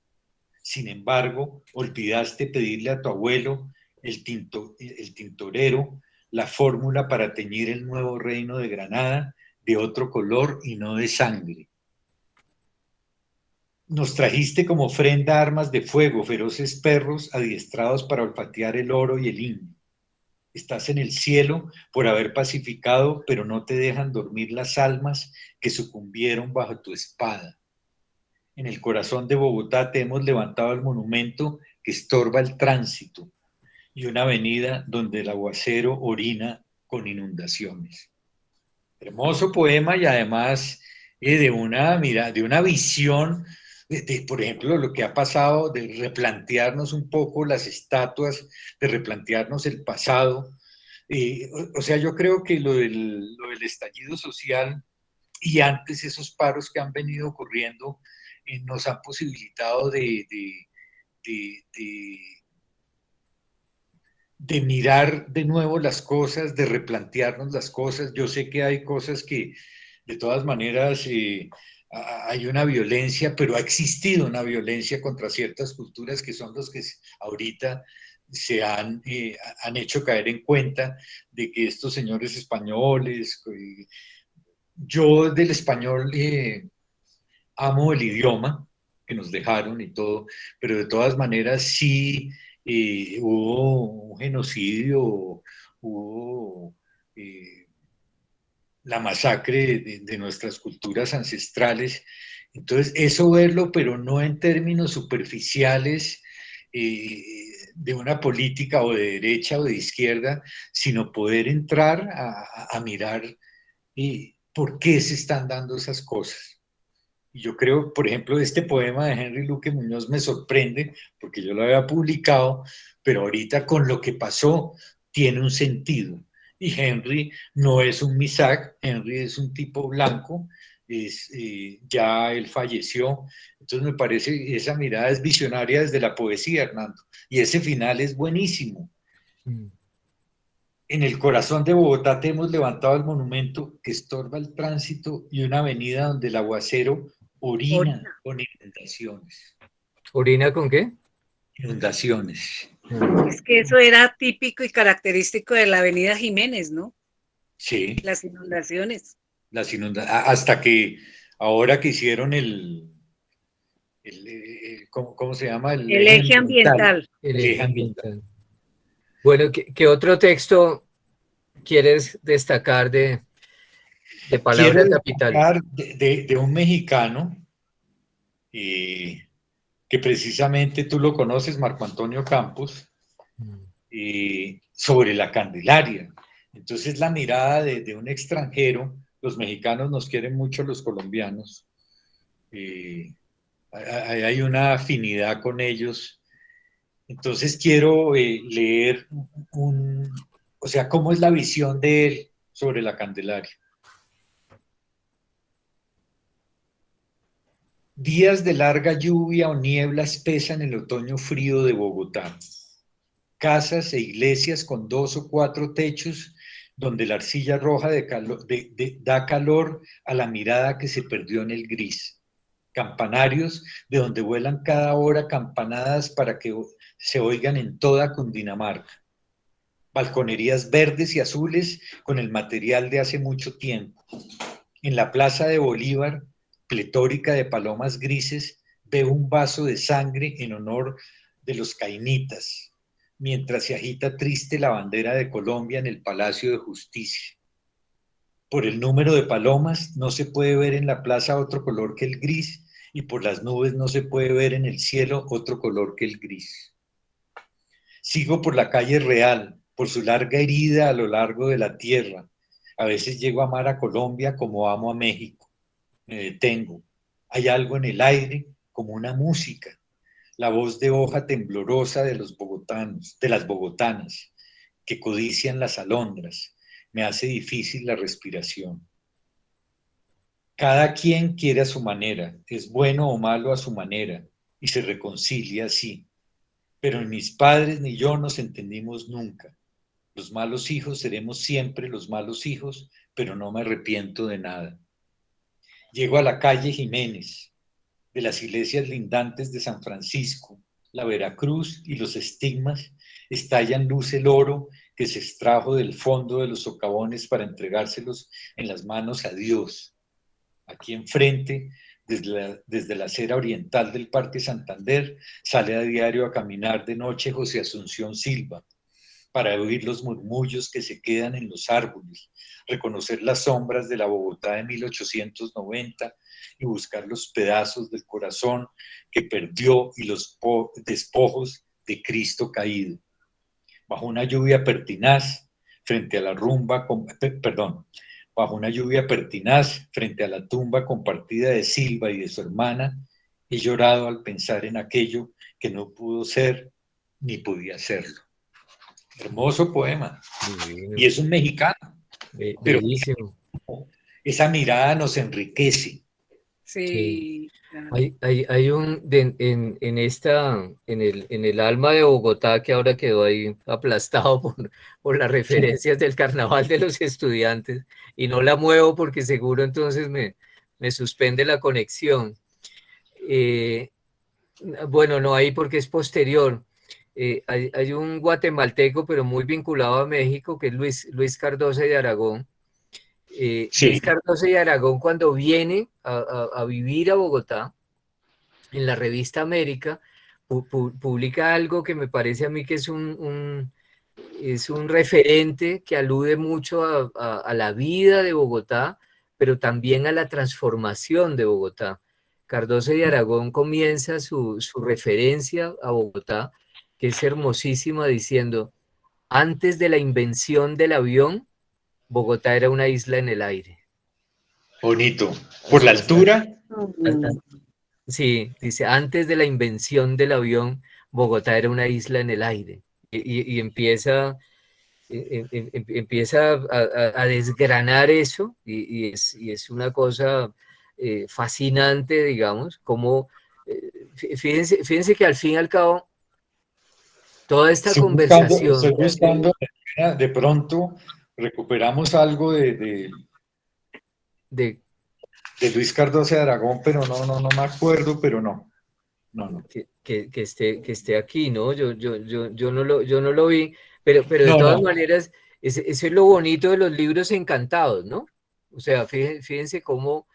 Sin embargo, olvidaste pedirle a tu abuelo, el tintorero, la fórmula para teñir el nuevo reino de Granada de otro color y no de sangre. Nos trajiste como ofrenda armas de fuego, feroces perros adiestrados para olfatear el oro y el indio. Estás en el cielo por haber pacificado, pero no te dejan dormir las almas que sucumbieron bajo tu espada. En el corazón de Bogotá te hemos levantado el monumento que estorba el tránsito y una avenida donde el aguacero orina con inundaciones. Hermoso poema y además de una visión por ejemplo, lo que ha pasado, de replantearnos un poco las estatuas, de replantearnos el pasado. O sea, yo creo que lo del estallido social y antes esos paros que han venido ocurriendo nos han posibilitado de mirar de nuevo las cosas, de replantearnos las cosas. Yo sé que hay cosas que de todas maneras hay una violencia, pero ha existido una violencia contra ciertas culturas que son los que ahorita se han hecho caer en cuenta de que estos señores españoles, yo del español amo el idioma que nos dejaron y todo, pero de todas maneras sí hubo un genocidio, hubo la masacre de nuestras culturas ancestrales. Entonces, eso verlo, pero no en términos superficiales de una política o de derecha o de izquierda, sino poder entrar a mirar por qué se están dando esas cosas. Y yo creo, por ejemplo, este poema de Henry Luque Muñoz me sorprende, porque yo lo había publicado, pero ahorita con lo que pasó tiene un sentido. Y Henry no es un Misak, Henry es un tipo blanco, ya él falleció. Entonces me parece, esa mirada es visionaria desde la poesía, Hernando. Y ese final es buenísimo. En el corazón de Bogotá te hemos levantado el monumento que estorba el tránsito y una avenida donde el aguacero orina con inundaciones. ¿Orina con qué? Inundaciones. Es que eso era típico y característico de la Avenida Jiménez, ¿no? Sí. Las inundaciones. Hasta que ahora que hicieron ¿cómo se llama? El eje ambiental. El eje ambiental. Bueno, ¿qué otro texto quieres destacar de Palabra Capital? De un mexicano que precisamente tú lo conoces, Marco Antonio Campos, sobre la Candelaria. Entonces la mirada de un extranjero, los mexicanos nos quieren mucho los colombianos, hay una afinidad con ellos. Entonces quiero leer O sea, ¿cómo es la visión de él sobre la Candelaria? Días de larga lluvia o niebla espesa en el otoño frío de Bogotá. Casas e iglesias con 2 o 4 techos donde la arcilla roja da calor a la mirada que se perdió en el gris. Campanarios de donde vuelan cada hora campanadas para que se oigan en toda Cundinamarca. Balconerías verdes y azules con el material de hace mucho tiempo. En la plaza de Bolívar, pletórica de palomas grises, veo un vaso de sangre en honor de los cainitas, mientras se agita triste la bandera de Colombia en el Palacio de Justicia. Por el número de palomas no se puede ver en la plaza otro color que el gris, y por las nubes no se puede ver en el cielo otro color que el gris. Sigo por la calle Real, por su larga herida a lo largo de la tierra. A veces llego a amar a Colombia como amo a México. Me detengo. Hay algo en el aire, como una música. La voz de hoja temblorosa de los bogotanos, de las bogotanas, que codician las alondras. Me hace difícil la respiración. Cada quien quiere a su manera, es bueno o malo a su manera, y se reconcilia así. Pero ni mis padres ni yo nos entendimos nunca. Los malos hijos seremos siempre los malos hijos, pero no me arrepiento de nada. Llego a la calle Jiménez, de las iglesias lindantes de San Francisco, la Veracruz y los estigmas, estallan luz el oro que se extrajo del fondo de los socavones para entregárselos en las manos a Dios. Aquí enfrente, desde la acera oriental del Parque Santander, sale a diario a caminar de noche José Asunción Silva, para oír los murmullos que se quedan en los árboles, reconocer las sombras de la Bogotá de 1890 y buscar los pedazos del corazón que perdió y los despojos de Cristo caído. Bajo una lluvia pertinaz, frente a la bajo una lluvia pertinaz, frente a la tumba compartida de Silva y de su hermana, he llorado al pensar en aquello que no pudo ser ni podía serlo. Hermoso poema. Divino. Y es un mexicano. Pero Bellísimo. esa mirada nos enriquece. Sí. Claro. Hay en el alma de Bogotá, que ahora quedó ahí aplastado por las referencias del carnaval de los estudiantes, y no la muevo porque seguro entonces me suspende la conexión. Bueno, no ahí porque es posterior. Hay un guatemalteco, pero muy vinculado a México, que es Luis Cardoso de Aragón. Sí. Luis Cardoso de Aragón, cuando viene a vivir a Bogotá, en la revista América, publica algo que me parece a mí que es un referente que alude mucho a la vida de Bogotá, pero también a la transformación de Bogotá. Cardoso de Aragón comienza su referencia a Bogotá, que es hermosísima, diciendo: antes de la invención del avión, Bogotá era una isla en el aire. Bonito. ¿Por la altura? Sí, dice, antes de la invención del avión, Bogotá era una isla en el aire. Y empieza a desgranar eso, y es una cosa fascinante, digamos, como, fíjense que al fin y al cabo, toda esta conversación... Estoy buscando, de pronto recuperamos algo de Luis Cardoso de Aragón, pero no me acuerdo, pero no. Que esté aquí, ¿no? Yo no lo vi, pero de todas maneras, eso es lo bonito de los libros encantados, ¿no? O sea, fíjense cómo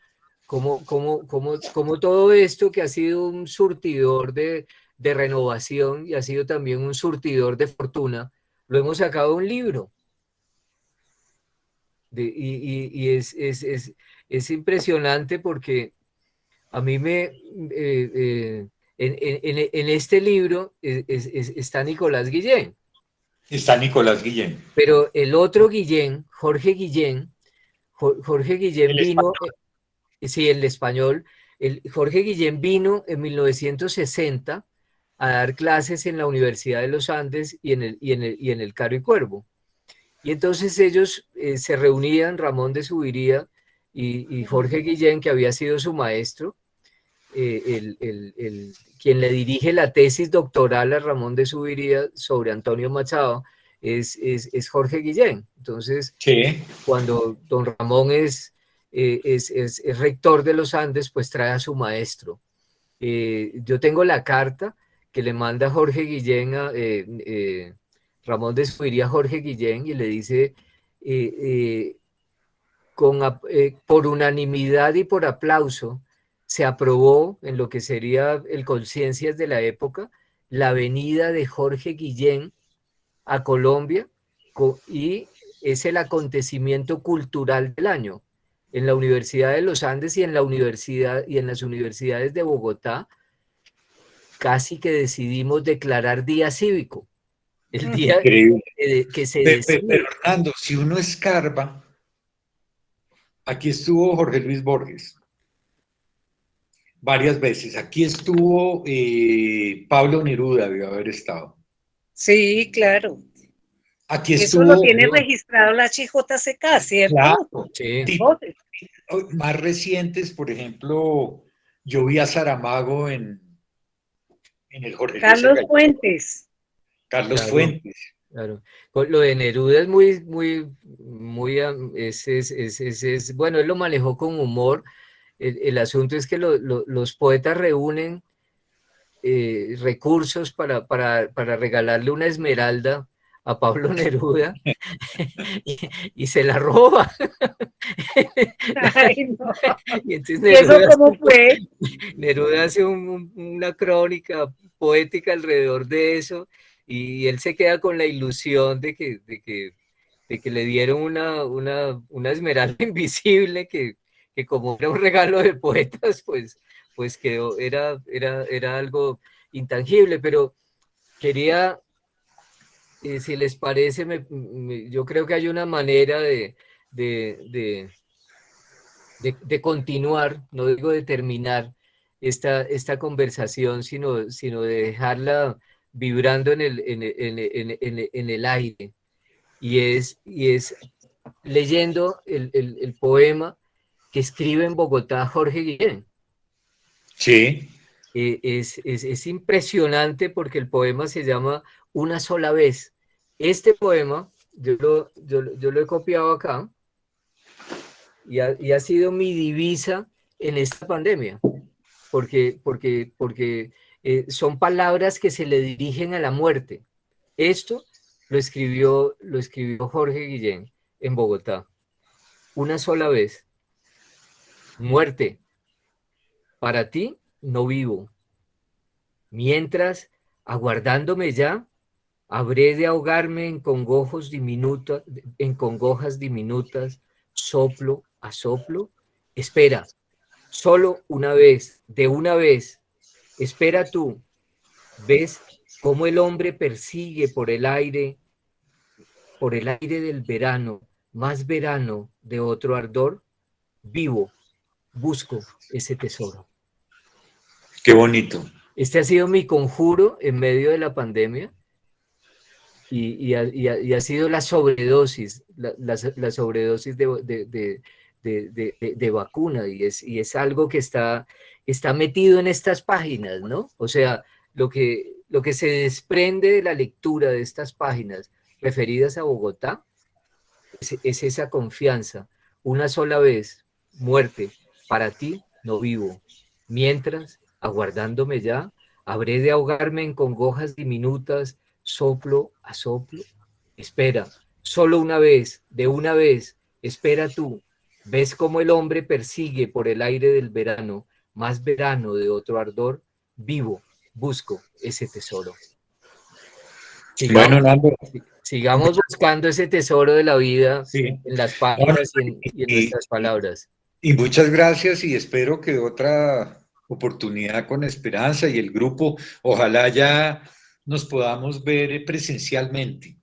todo esto que ha sido un surtidor de renovación y ha sido también un surtidor de fortuna, lo hemos sacado de un libro. Y es impresionante porque a mí en este libro está Nicolás Guillén. Está Nicolás Guillén. Pero el otro Guillén, Jorge Guillén vino, sí, el español, Jorge Guillén vino en 1960 a dar clases en la Universidad de los Andes y en el Caro y Cuervo. Y entonces ellos se reunían, Ramón de Subiría y Jorge Guillén, que había sido su maestro, quien le dirige la tesis doctoral a Ramón de Subiría sobre Antonio Machado, es Jorge Guillén. Entonces, Sí. cuando don Ramón es rector de los Andes, pues trae a su maestro. Yo tengo la carta que le manda Jorge Guillén a Ramón de Subiría a Jorge Guillén y le dice por unanimidad y por aplauso se aprobó en lo que sería el Conciencias de la época la venida de Jorge Guillén a Colombia y es el acontecimiento cultural del año. En la Universidad de los Andes y en las universidades de Bogotá casi que decidimos declarar día cívico. El día que se decide. Pero Hernando, si uno escarba, aquí estuvo Jorge Luis Borges varias veces. Aquí estuvo Pablo Neruda, debió haber estado. Sí, claro. Aquí Eso estuvo. lo tiene registrado la HJCK, ¿cierto? Claro. Sí. Más recientes, por ejemplo, yo vi a Saramago en el Jorge Luis Carlos Engel. Fuentes. Carlos Claro. Fuentes. Claro. Lo de Neruda es muy, bueno, él lo manejó con humor. El asunto es que los poetas reúnen recursos para regalarle una esmeralda a Pablo Neruda y se la roba. Ay, no. Y entonces ¿Y eso cómo fue? Neruda hace una crónica poética alrededor de eso y él se queda con la ilusión de que le dieron una esmeralda invisible que como era un regalo de poetas, pues quedó, era algo intangible, pero quería, si les parece, yo creo que hay una manera de continuar, no digo de terminar esta conversación, sino de dejarla vibrando en el aire. Y es leyendo el poema que escribe en Bogotá Jorge Guillén. Sí. Es impresionante porque el poema se llama Una sola vez. Este poema, yo lo he copiado acá y ha sido mi divisa en esta pandemia, porque son palabras que se le dirigen a la muerte. Esto lo escribió Jorge Guillén en Bogotá. Una sola vez. Muerte. Para ti no vivo. Mientras, aguardándome ya, habré de ahogarme en congojas diminutas, soplo a soplo. Espera, solo una vez, de una vez. Espera tú. ¿Ves cómo el hombre persigue por el aire del verano, más verano de otro ardor? Vivo, busco ese tesoro. Qué bonito. Este ha sido mi conjuro en medio de la pandemia y ha sido la sobredosis, la sobredosis de vacuna y es algo que está metido en estas páginas, ¿no? O sea, lo que se desprende de la lectura de estas páginas referidas a Bogotá es esa confianza. Una sola vez, muerte, para ti no vivo. Mientras, aguardándome ya, habré de ahogarme en congojas diminutas, soplo a soplo. Espera, solo una vez, de una vez, espera tú. ¿Ves cómo el hombre persigue por el aire del verano, más verano de otro ardor? Vivo, busco ese tesoro. Sigamos buscando ese tesoro de la vida en las páginas y en nuestras palabras. Y muchas gracias y espero que otra oportunidad con Esperanza y el grupo, ojalá ya nos podamos ver presencialmente.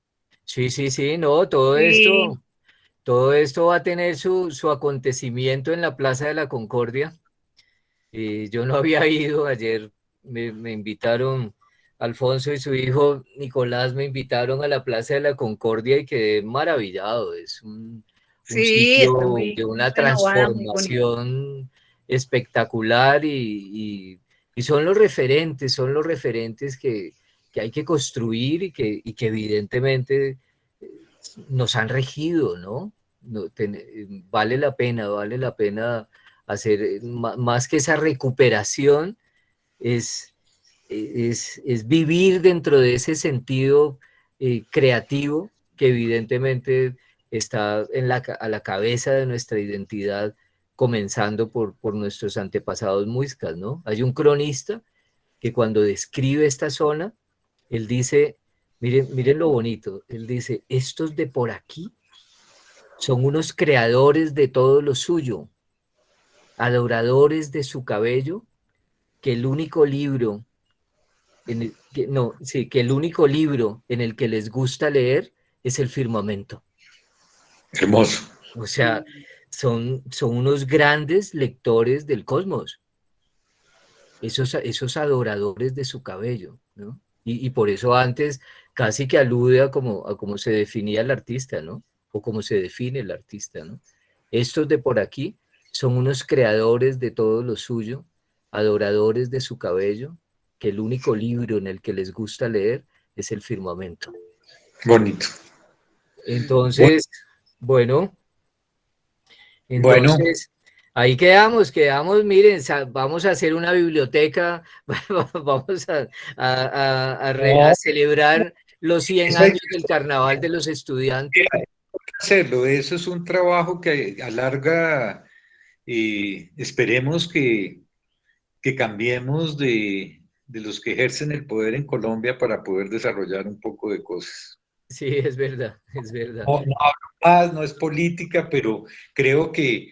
Sí, no, todo esto va a tener su acontecimiento en la Plaza de la Concordia. Yo no había ido, ayer me invitaron Alfonso y su hijo Nicolás me invitaron a la Plaza de la Concordia y quedé maravillado. Es un Sí, está sitio muy de una renovada, muy bonita. transformación espectacular y son los referentes que hay que construir y que evidentemente nos han regido, ¿no? Vale la pena hacer, más que esa recuperación, es vivir dentro de ese sentido creativo que evidentemente está a la cabeza de nuestra identidad, comenzando por nuestros antepasados muiscas, ¿no? Hay un cronista que cuando describe esta zona, él dice, miren lo bonito, él dice, estos de por aquí son unos creadores de todo lo suyo, adoradores de su cabello, que el único libro que el único libro en el que les gusta leer es el firmamento. Hermoso. O sea, son unos grandes lectores del cosmos, esos adoradores de su cabello, ¿no? Y por eso antes casi que alude a cómo se definía el artista, ¿no? O cómo se define el artista, ¿no? Estos de por aquí son unos creadores de todo lo suyo, adoradores de su cabello, que el único libro en el que les gusta leer es el firmamento. Bonito. Entonces, bueno, entonces ahí quedamos, miren, vamos a hacer una biblioteca, vamos a celebrar los 100 años del Carnaval de los Estudiantes. Hacerlo, eso es un trabajo que alarga, esperemos que cambiemos de los que ejercen el poder en Colombia para poder desarrollar un poco de cosas. Sí, es verdad, es verdad. No hablo más, no es política, pero creo que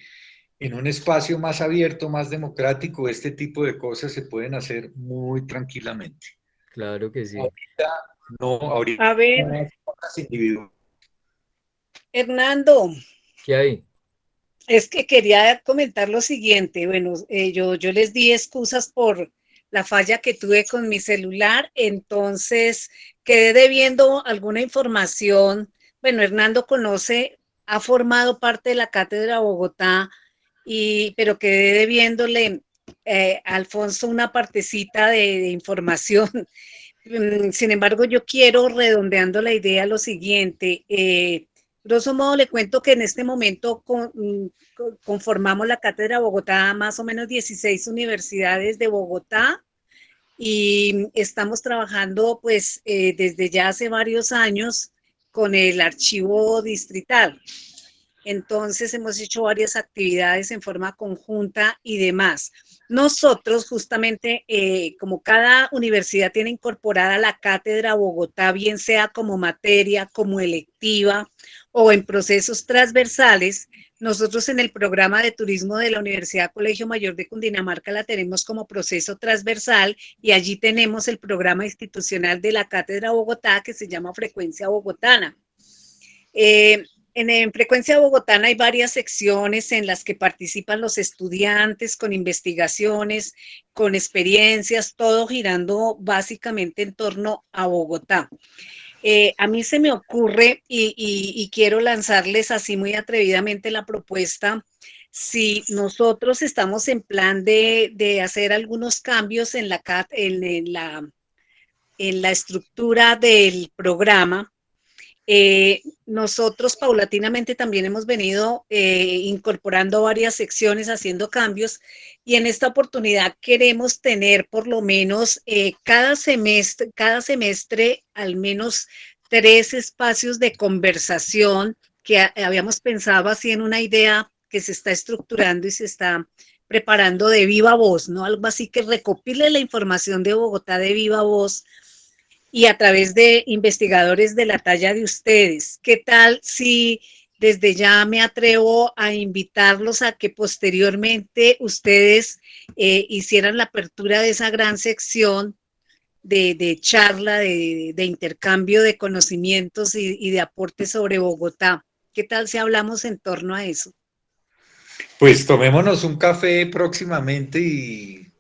en un espacio más abierto, más democrático, este tipo de cosas se pueden hacer muy tranquilamente. Claro que sí. Ahorita A ver, no cosas individuales. Hernando, ¿Qué hay? es que quería comentar lo siguiente. Bueno, yo les di excusas por la falla que tuve con mi celular, entonces quedé debiendo alguna información. Bueno, Hernando ha formado parte de la Cátedra Bogotá, pero quedé debiéndole a Alfonso una partecita de información. Sin embargo, yo quiero, redondeando la idea, lo siguiente. Grosso modo, le cuento que en este momento conformamos la Cátedra Bogotá, más o menos 16 universidades de Bogotá, y estamos trabajando pues desde ya hace varios años con el archivo distrital. Entonces hemos hecho varias actividades en forma conjunta y demás. Nosotros justamente, como cada universidad tiene incorporada la Cátedra Bogotá, bien sea como materia, como electiva o en procesos transversales, nosotros en el programa de turismo de la Universidad Colegio Mayor de Cundinamarca la tenemos como proceso transversal y allí tenemos el programa institucional de la Cátedra Bogotá que se llama Frecuencia Bogotana. En Frecuencia Bogotana hay varias secciones en las que participan los estudiantes con investigaciones, con experiencias, todo girando básicamente en torno a Bogotá. A mí se me ocurre y quiero lanzarles así muy atrevidamente la propuesta, si nosotros estamos en plan de hacer algunos cambios en la estructura del programa, nosotros paulatinamente también hemos venido incorporando varias secciones, haciendo cambios, y en esta oportunidad queremos tener por lo menos cada semestre al menos 3 espacios de conversación que habíamos pensado así en una idea que se está estructurando y se está preparando de viva voz, ¿no? Algo así que recopile la información de Bogotá de viva voz y a través de investigadores de la talla de ustedes. ¿Qué tal si desde ya me atrevo a invitarlos a que posteriormente ustedes hicieran la apertura de esa gran sección de charla, de intercambio de conocimientos y de aportes sobre Bogotá? ¿Qué tal si hablamos en torno a eso? Pues tomémonos un café próximamente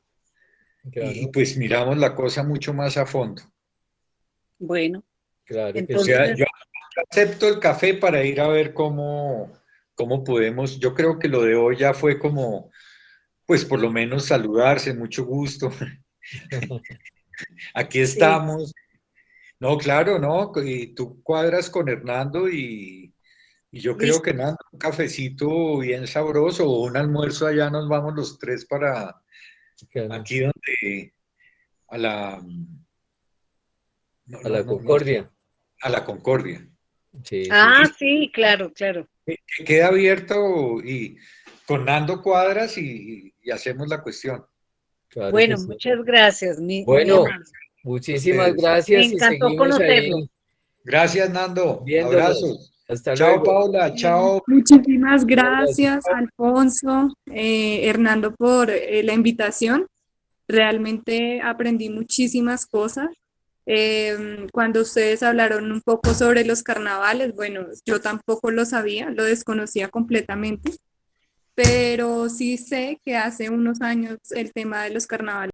Claro. y pues miramos la cosa mucho más a fondo. Bueno, Claro que O entonces, sea, yo acepto el café para ir a ver cómo podemos. Yo creo que lo de hoy ya fue como, pues por lo menos saludarse, mucho gusto. Aquí sí, estamos. No, claro, no. Y tú cuadras con Hernando y yo creo listo. que nada, un cafecito bien sabroso o un almuerzo allá nos vamos los tres para claro. aquí donde a la no, A no, la no, no, Concordia. a la Concordia. Sí, sí, Ah, sí. sí, claro, claro. Que queda abierto y con Nando cuadras y hacemos la cuestión. Claro que Bueno, sí. muchas gracias, muy Bueno, amable. muchísimas Ustedes. Me gracias y encantó seguimos conocerlo. ahí Gracias, Nando. viéndonos. Abrazos. Hasta Chao, luego. Paula. Chao. Muchísimas Un abrazo. gracias, Alfonso, Hernando, por la invitación. Realmente aprendí muchísimas cosas. Cuando ustedes hablaron un poco sobre los carnavales, bueno, yo tampoco lo sabía, lo desconocía completamente, pero sí sé que hace unos años el tema de los carnavales